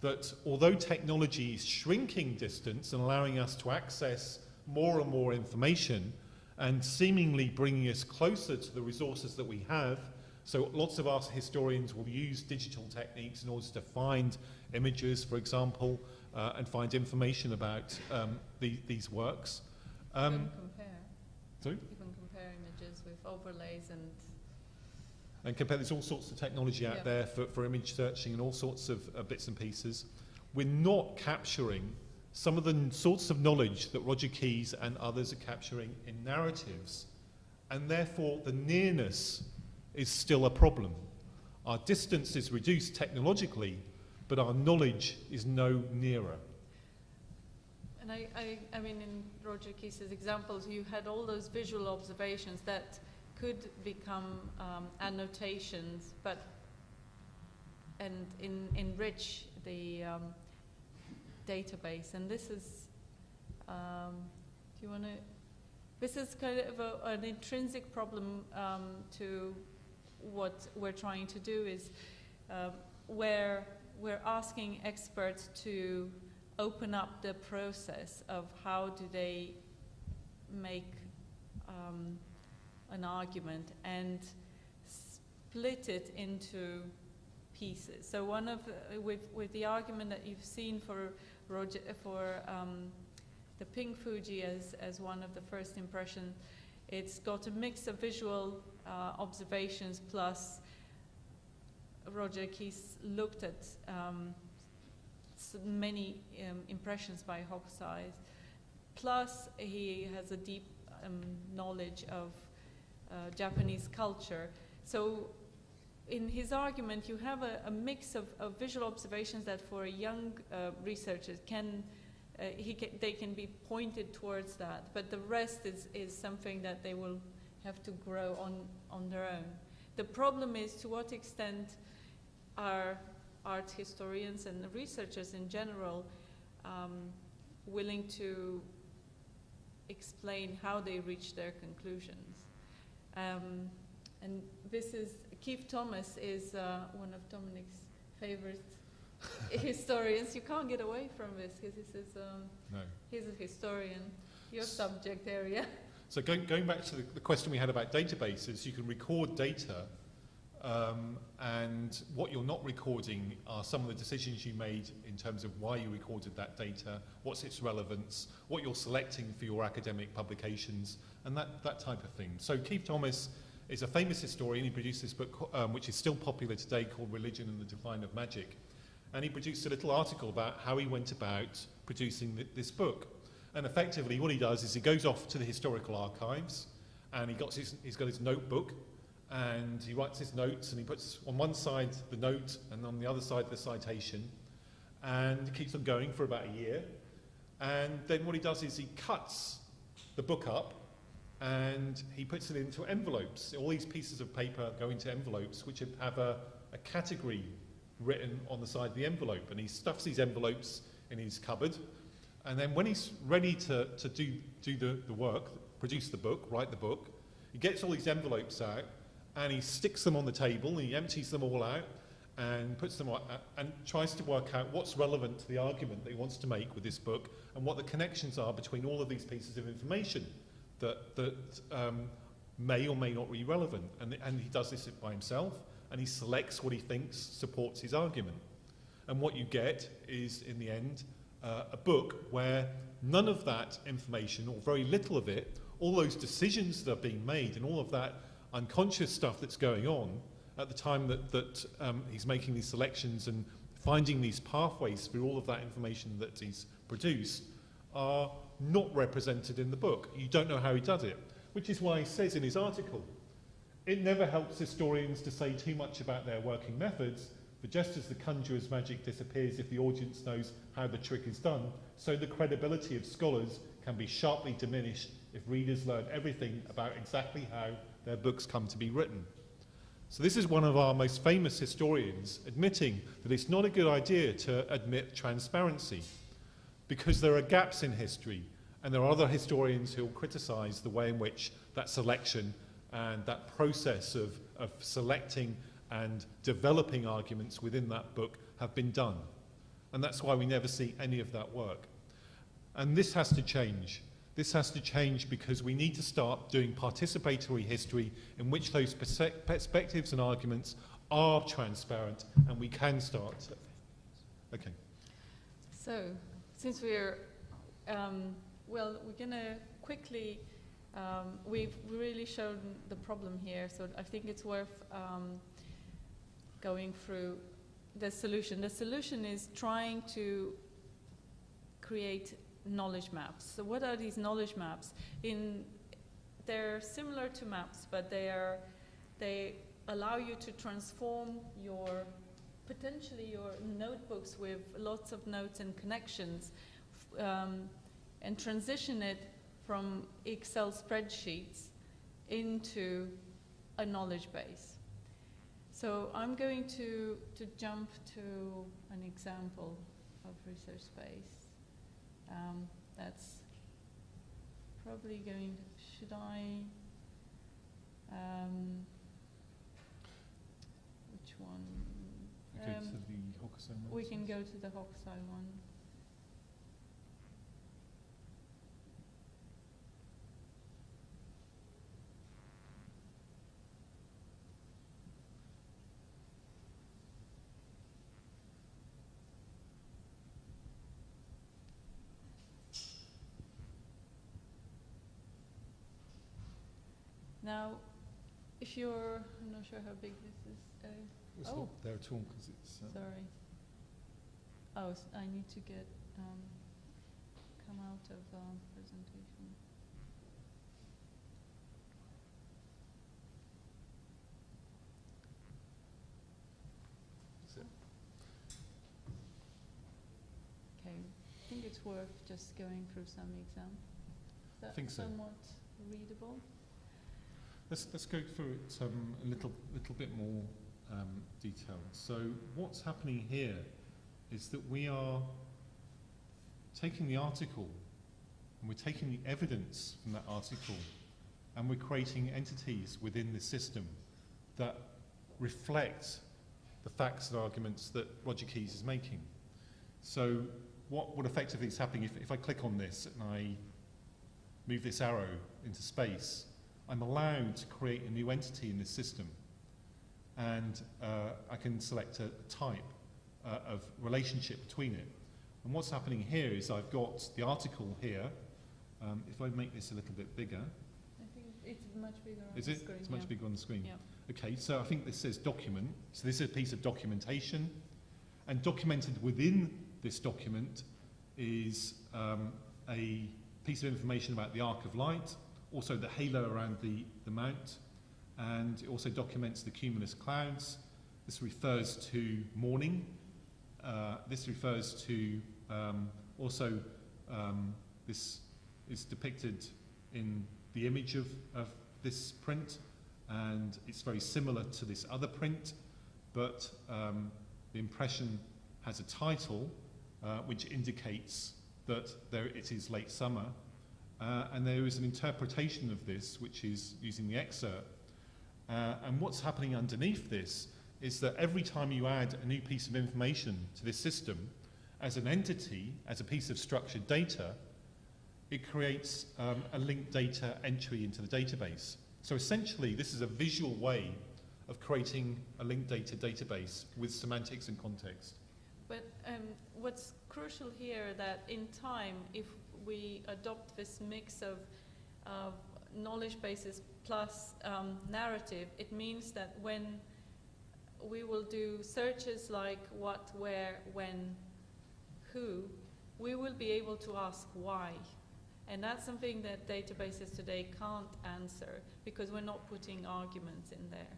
that although technology is shrinking distance and allowing us to access more and more information and seemingly bringing us closer to the resources that we have, so lots of us historians will use digital techniques in order to find images, for example, and find information about these works. Even compare. Sorry? Even compare images with overlays and compare. There's all sorts of technology out there for image searching and all sorts of bits and pieces. We're not capturing some of the sorts of knowledge that Roger Keyes and others are capturing in narratives, and therefore the nearness is still a problem. Our distance is reduced technologically, but our knowledge is no nearer. And I mean, in Roger Keyes' examples, you had all those visual observations that could become annotations, and enrich the database. And this is, do you want to? This is kind of an intrinsic problem to what we're trying to do. Is where we're asking experts to open up the process of how do they make an argument and split it into pieces. So one of with the argument that you've seen for the Pink Fuji as one of the first impressions, it's got a mix of visual observations plus Roger Keyes looked at many impressions by Hokusai, plus he has a deep knowledge of Japanese culture. So in his argument, you have a mix of visual observations that for a young researcher they can be pointed towards that, but the rest is something that they will have to grow on their own. The problem is to what extent are art historians and researchers in general willing to explain how they reach their conclusions. And this is, Keith Thomas is one of Dominic's favorite historians. You can't get away from this because this is, no. He's a historian, your subject area. So going back to the question we had about databases, you can record data and what you're not recording are some of the decisions you made in terms of why you recorded that data, what's its relevance, what you're selecting for your academic publications, and that type of thing. So Keith Thomas is a famous historian. He produced this book, which is still popular today, called Religion and the Decline of Magic. And he produced a little article about how he went about producing this book. And effectively what he does is he goes off to the historical archives and he's got his notebook and he writes his notes and he puts on one side the note and on the other side the citation, and he keeps on going for about a year. And then what he does is he cuts the book up and he puts it into envelopes. All these pieces of paper go into envelopes which have a category written on the side of the envelope, and he stuffs these envelopes in his cupboard. And then when he's ready to do the work, produce the book, write the book, he gets all these envelopes out and he sticks them on the table and he empties them all out and puts them out and tries to work out what's relevant to the argument that he wants to make with this book and what the connections are between all of these pieces of information that may or may not be relevant. And he does this by himself, and he selects what he thinks supports his argument. And what you get is, in the end, a book where none of that information, or very little of it, all those decisions that are being made and all of that unconscious stuff that's going on at the time that he's making these selections and finding these pathways through all of that information that he's produced, are not represented in the book. You don't know how he does it, which is why he says in his article, it never helps historians to say too much about their working methods, for just as the conjurer's magic disappears if the audience knows how the trick is done, so the credibility of scholars can be sharply diminished if readers learn everything about exactly how their books come to be written. So this is one of our most famous historians admitting that it's not a good idea to admit transparency, because there are gaps in history, and there are other historians who will criticize the way in which that selection and that process of selecting and developing arguments within that book have been done. And that's why we never see any of that work. And this has to change. This has to change because we need to start doing participatory history in which those perspectives and arguments are transparent, and we can start. Okay. So, since we're, we're going to quickly, we've really shown the problem here, so I think it's worth going through the solution. The solution is trying to create knowledge maps. So what are these knowledge maps? They're similar to maps, but they allow you to transform potentially your notebooks with lots of notes and connections and transition it from Excel spreadsheets into a knowledge base. So I'm going to jump to an example of ResearchSpace. That's probably going to, should I, which one? Okay, to the Hokusai one. We can go to the Hokusai one. Now, if you're, I'm not sure how big this is. It's Oh. not there at all because it's... Sorry. Oh, I need to get, come out of presentation. That's it. Okay, I think it's worth just going through some examples. Is that think so. somewhat readable? Let's go through it a little bit more detail. So what's happening here is that we are taking the article and we're taking the evidence from that article and we're creating entities within the system that reflect the facts and arguments that Roger Keyes is making. So what effectively is happening if I click on this and I move this arrow into space, I'm allowed to create a new entity in this system, and I can select a type of relationship between it. And what's happening here is I've got the article here. If I make this a little bit bigger. I think it's much bigger on the screen. Is it? It's much bigger on the screen. Yeah. Okay, so I think this says document. So this is a piece of documentation. And documented within this document is a piece of information about the arc of light, also the halo around the mount, and it also documents the cumulus clouds. This refers to morning. This refers to this is depicted in the image of this print, and it's very similar to this other print, but the impression has a title which indicates that it is late summer. And there is an interpretation of this, which is using the excerpt. And what's happening underneath this is that every time you add a new piece of information to this system, as an entity, as a piece of structured data, it creates a linked data entry into the database. So essentially, this is a visual way of creating a linked data database with semantics and context. But what's crucial here that in time, if we adopt this mix of knowledge bases plus narrative, it means that when we will do searches like what, where, when, who, we will be able to ask why. And that's something that databases today can't answer because we're not putting arguments in there.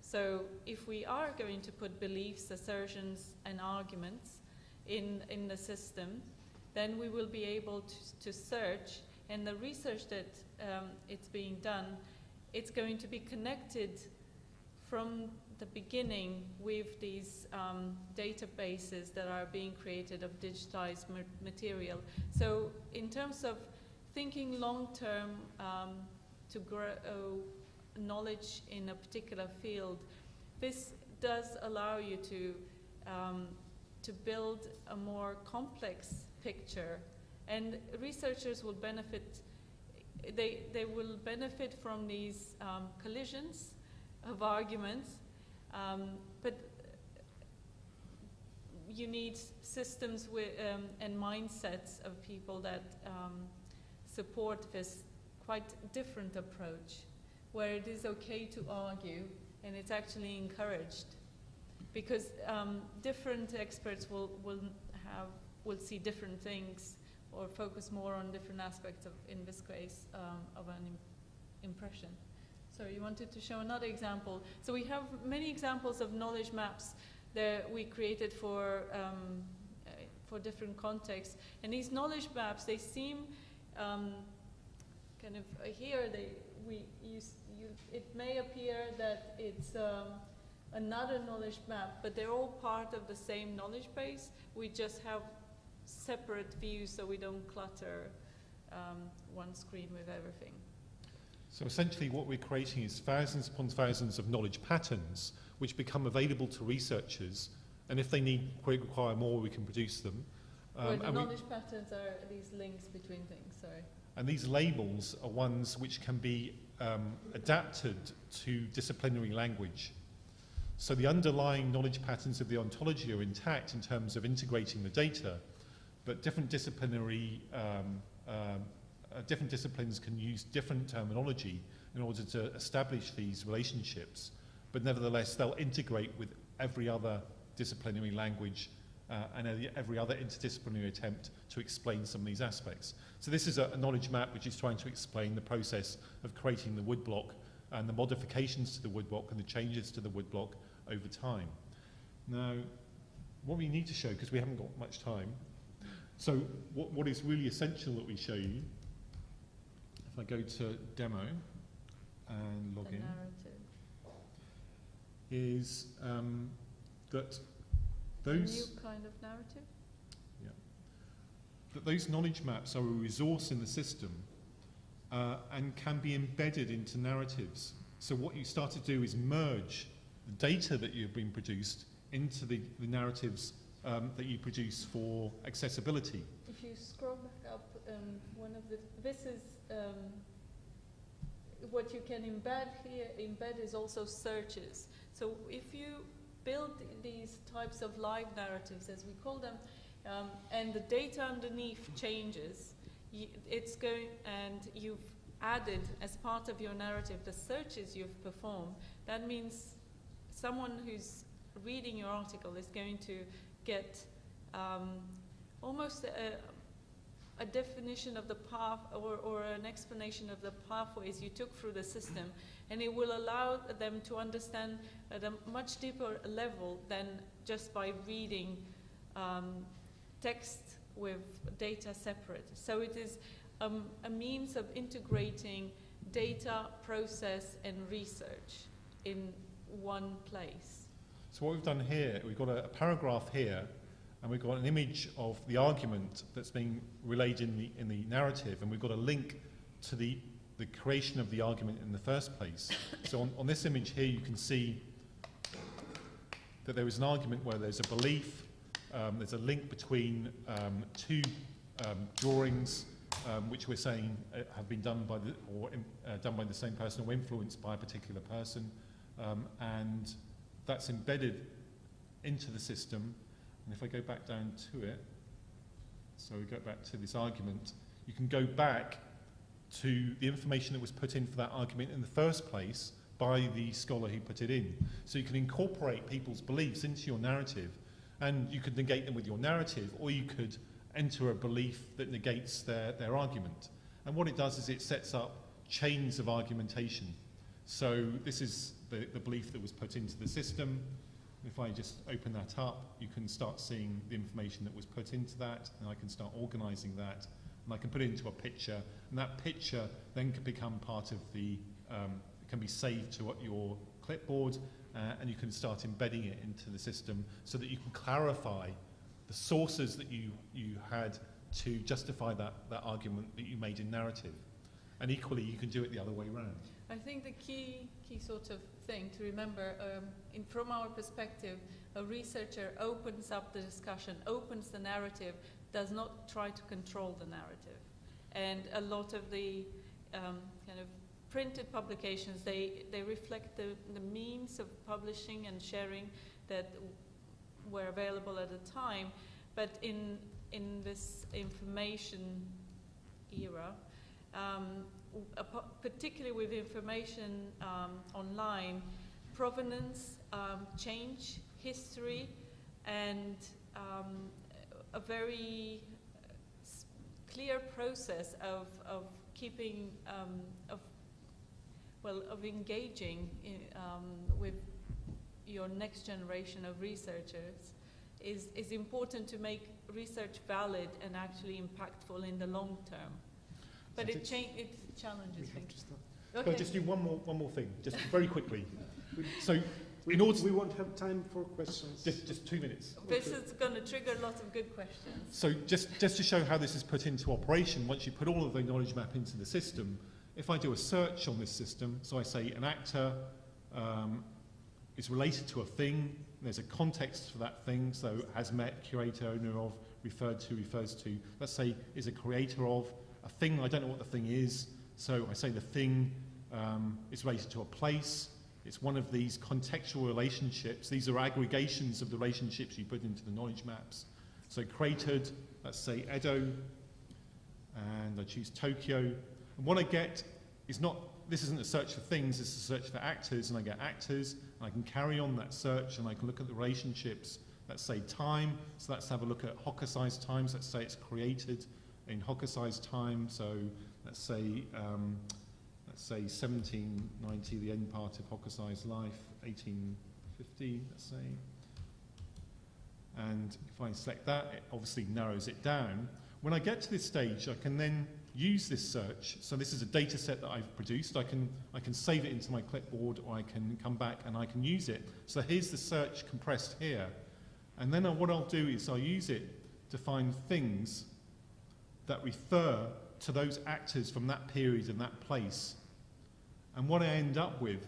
So if we are going to put beliefs, assertions, and arguments in the system, then we will be able to search, and the research that it's being done, it's going to be connected from the beginning with these databases that are being created of digitized material. So in terms of thinking long-term to grow knowledge in a particular field, this does allow you to build a more complex picture, and researchers will benefit. They will benefit from these collisions of arguments, but you need systems with, and mindsets of people that support this quite different approach, where it is okay to argue and it's actually encouraged, because different experts will see different things or focus more on different aspects of, in this case, of an impression. So you wanted to show another example. So we have many examples of knowledge maps that we created for different contexts. And these knowledge maps, they seem kind of here. It may appear that it's another knowledge map, but they're all part of the same knowledge base. We just have separate views so we don't clutter one screen with everything. So essentially what we're creating is thousands upon thousands of knowledge patterns which become available to researchers, and if they require more, we can produce them. Where the knowledge patterns are these links between things, sorry. And these labels are ones which can be adapted to disciplinary language. So the underlying knowledge patterns of the ontology are intact in terms of integrating the data, but different disciplinary different disciplines can use different terminology in order to establish these relationships, but nevertheless they'll integrate with every other disciplinary language and every other interdisciplinary attempt to explain some of these aspects. So this is a knowledge map which is trying to explain the process of creating the woodblock and the modifications to the woodblock and the changes to the woodblock over time. Now, what we need to show, because we haven't got much time, so what is really essential that we show you, if I go to demo and log in, is that those... A new kind of narrative? Yeah. That those knowledge maps are a resource in the system and can be embedded into narratives. So what you start to do is merge the data that you've been produced into the narratives that you produce for accessibility. If you scroll back up, this is what you can embed here. Embed is also searches. So if you build these types of live narratives, as we call them, and the data underneath changes, it's going, and you've added as part of your narrative the searches you've performed, that means someone who's reading your article is going to get almost a definition of the path or an explanation of the pathways you took through the system, and it will allow them to understand at a much deeper level than just by reading text with data separate. So it is a means of integrating data, process, and research in one place. So what we've done here, we've got a paragraph here, and we've got an image of the argument that's being relayed in the narrative, and we've got a link to the creation of the argument in the first place. So on this image here, you can see that there is an argument where there's a belief, there's a link between two drawings, which we're saying have been done by the same person or influenced by a particular person, and that's embedded into the system. And if I go back down to it, so we go back to this argument, you can go back to the information that was put in for that argument in the first place by the scholar who put it in. So you can incorporate people's beliefs into your narrative, and you could negate them with your narrative, or you could enter a belief that negates their argument. And what it does is it sets up chains of argumentation. So this is the belief that was put into the system. If I just open that up, you can start seeing the information that was put into that, and I can start organizing that, and I can put it into a picture, and that picture then can become part of the, can be saved to your clipboard, and you can start embedding it into the system so that you can clarify the sources that you had to justify that argument that you made in narrative. And equally, you can do it the other way around. I think the key sort of thing to remember, from our perspective, a researcher opens up the discussion, opens the narrative, does not try to control the narrative. And a lot of the kind of printed publications, they reflect the means of publishing and sharing that were available at the time. But in this information era, particularly with information online, provenance, change, history, and a very clear process of keeping, of engaging with your next generation of researchers is important to make research valid and actually impactful in the long term. But it challenges things. Okay. Just do one more thing, just very quickly. So, we won't have time for questions. Just 2 minutes. This is going to trigger lots of good questions. So, just to show how this is put into operation, once you put all of the knowledge map into the system, if I do a search on this system, so I say an actor is related to a thing, there's a context for that thing, so has met, curator, owner of, referred to, refers to, let's say is a creator of, a thing, I don't know what the thing is, so I say the thing is related to a place. It's one of these contextual relationships. These are aggregations of the relationships you put into the knowledge maps. So created, let's say Edo, and I choose Tokyo. And what I get is not this isn't a search for things, it's a search for actors, and I get actors, and I can carry on that search, and I can look at the relationships. Let's say time, so let's have a look at Hokusai's times. Let's say it's created in Hokusai's time, so let's say 1790, the end part of Hokusai's life, 1850, let's say. And if I select that, it obviously narrows it down. When I get to this stage, I can then use this search. So this is a data set that I've produced. I can save it into my clipboard, or I can come back and I can use it. So here's the search compressed here. And then what I'll do is I'll use it to find things that refer to those actors from that period and that place. And what I end up with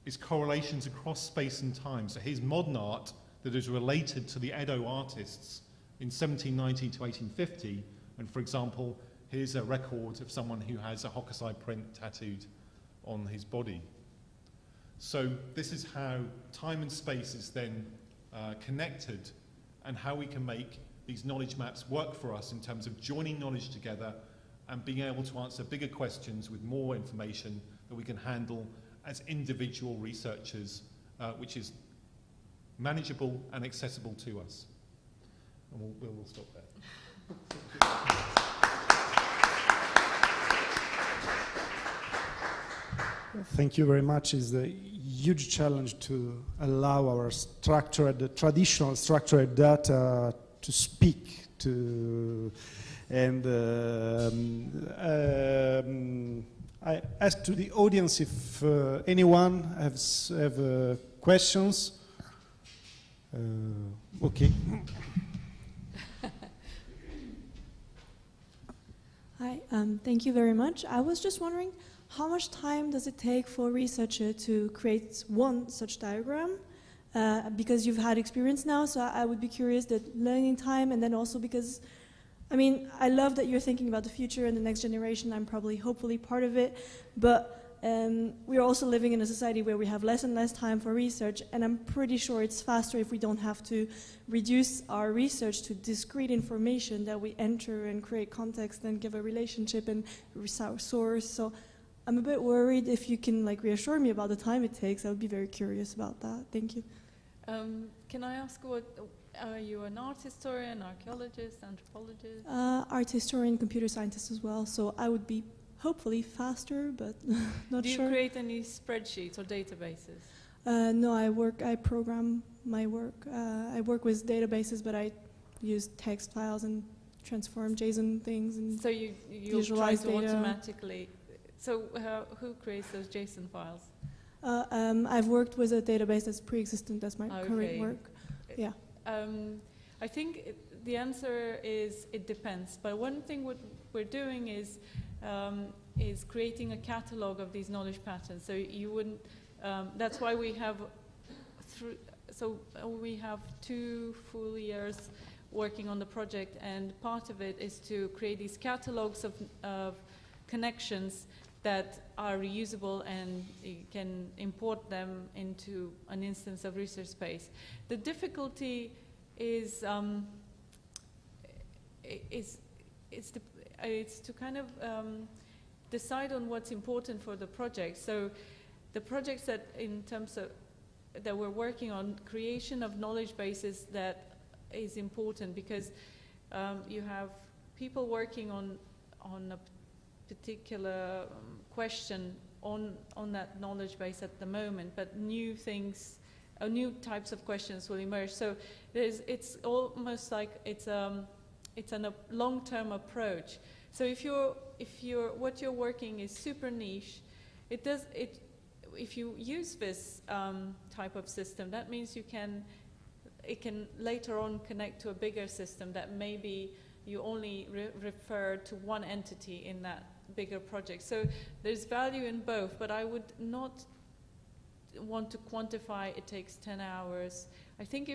is correlations across space and time. So here's modern art that is related to the Edo artists in 1790 to 1850. And for example, here's a record of someone who has a Hokusai print tattooed on his body. So this is how time and space is then connected, and how we can make these knowledge maps work for us in terms of joining knowledge together and being able to answer bigger questions with more information that we can handle as individual researchers, which is manageable and accessible to us. And we'll stop there. Thank you very much. It's a huge challenge to allow our traditional structured data to speak to, and I ask to the audience if anyone have questions. Okay. Hi, thank you very much. I was just wondering, how much time does it take for a researcher to create one such diagram? Because you've had experience now, so I would be curious that learning time, and then also because, I mean, I love that you're thinking about the future and the next generation. I'm probably, hopefully, part of it. But we're also living in a society where we have less and less time for research, and I'm pretty sure it's faster if we don't have to reduce our research to discrete information that we enter and create context and give a relationship and source. So I'm a bit worried. If you can reassure me about the time it takes, I would be very curious about that. Thank you. Can I ask, what are you, an art historian, archaeologist, anthropologist? Art historian, computer scientist as well. So I would be hopefully faster, but not sure. Do you create any spreadsheets or databases? No, I program my work. I work with databases, but I use text files and transform JSON things and so you visualize try to data. Automatically. So who creates those JSON files? I've worked with a database that's pre-existent as my current work. Yeah. I think the answer is it depends. But one thing what we're doing is creating a catalog of these knowledge patterns. So you wouldn't. That's why we have we have 2 full years working on the project, and part of it is to create these catalogs of connections that are reusable, and you can import them into an instance of ResearchSpace. The difficulty is to kind of decide on what's important for the project. So the projects that that we're working on, creation of knowledge bases, that is important because you have people working on a particular question on that knowledge base at the moment, but new things, new types of questions will emerge. So it's almost like it's a long-term approach. So if what you're working is super niche, if you use this type of system, that means it can later on connect to a bigger system that maybe you only refer to one entity in that bigger project. So there's value in both, but I would not want to quantify it takes 10 hours. I think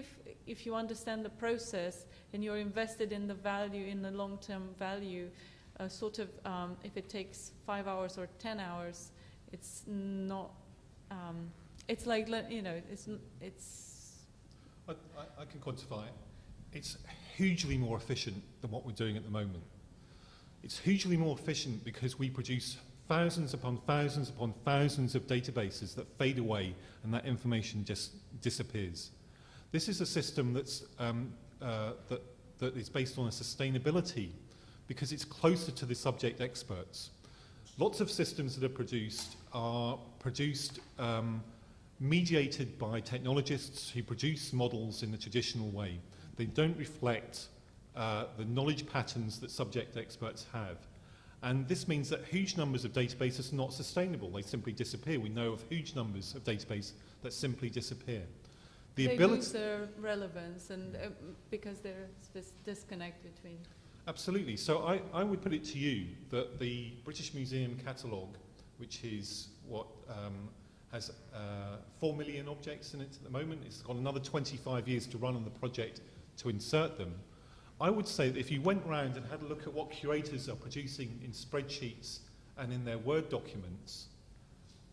if you understand the process and you're invested in the value, in the long-term value, if it takes 5 hours or 10 hours, it's not, it's like, it's... I can quantify it. It's hugely more efficient than what we're doing at the moment. It's hugely more efficient because we produce thousands upon thousands upon thousands of databases that fade away and that information just disappears. This is a system that's, that is based on a sustainability because it's closer to the subject experts. Lots of systems that are produced mediated by technologists who produce models in the traditional way. They don't reflect the knowledge patterns that subject experts have. And this means that huge numbers of databases are not sustainable. They simply disappear. We know of huge numbers of databases that simply disappear. They lose their relevance and because there's this disconnect between... Absolutely. So I would put it to you that the British Museum catalogue, which is what has 4 million objects in it at the moment, it's got another 25 years to run on the project to insert them. I would say that if you went round and had a look at what curators are producing in spreadsheets and in their Word documents,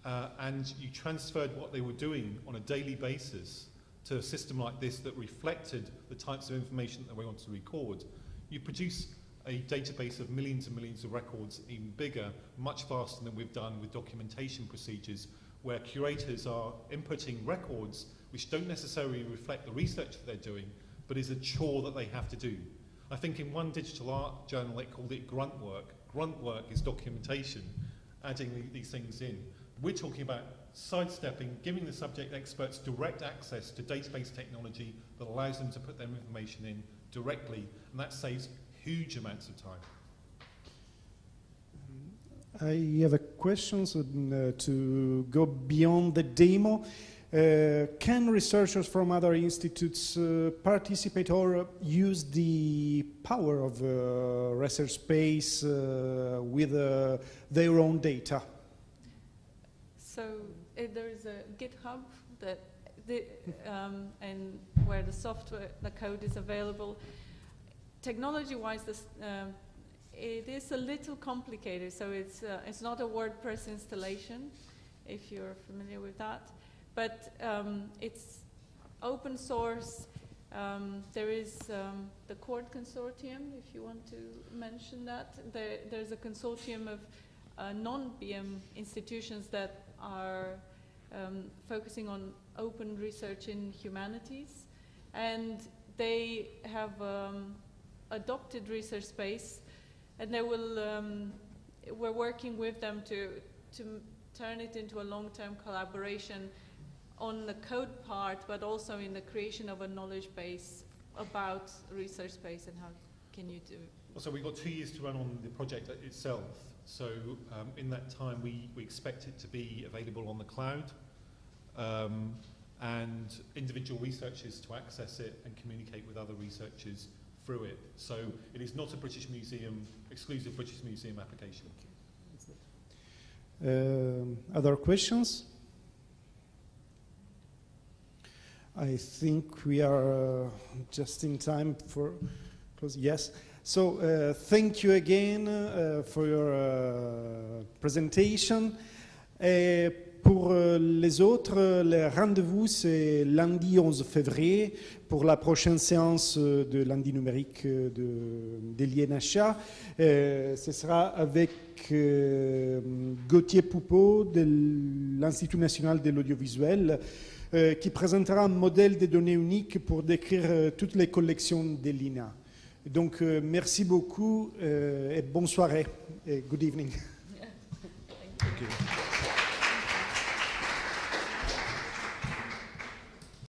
and you transferred what they were doing on a daily basis to a system like this that reflected the types of information that we want to record, you produce a database of millions and millions of records, even bigger, much faster than we've done with documentation procedures, where curators are inputting records which don't necessarily reflect the research that they're doing, but is a chore that they have to do. I think in one digital art journal they called it grunt work. Grunt work is documentation, adding these things in. We're talking about sidestepping, giving the subject experts direct access to database technology that allows them to put their information in directly, and that saves huge amounts of time. I have a question to go beyond the demo. Can researchers from other institutes participate or use the power of ResearchSpace with their own data? So there is a GitHub that and where the software, the code is available. Technology-wise, it is a little complicated. So it's not a WordPress installation, if you're familiar with that. But it's open source. There is the Cord Consortium, if you want to mention that. There's a consortium of non-BM institutions that are focusing on open research in humanities. And they have adopted ResearchSpace, and they will, we're working with them to turn it into a long-term collaboration on the code part, but also in the creation of a knowledge base about ResearchSpace and how can you do it. So we've got 2 years to run on the project itself. So in that time, we expect it to be available on the cloud and individual researchers to access it and communicate with other researchers through it. So it is not a British Museum, exclusive British Museum application. Other questions? I think we are just in time for close. Yes. So thank you again for your presentation. Et pour les autres, le rendez-vous c'est lundi 11 février pour la prochaine séance de lundi numérique de l'INHA. Ce sera avec Gauthier Poupeau de l'Institut national de l'audiovisuel, qui présentera un modèle de données uniques pour décrire toutes les collections de l'INA. Donc, merci beaucoup et bonne soirée et good evening. Yeah. Thank you. Thank you.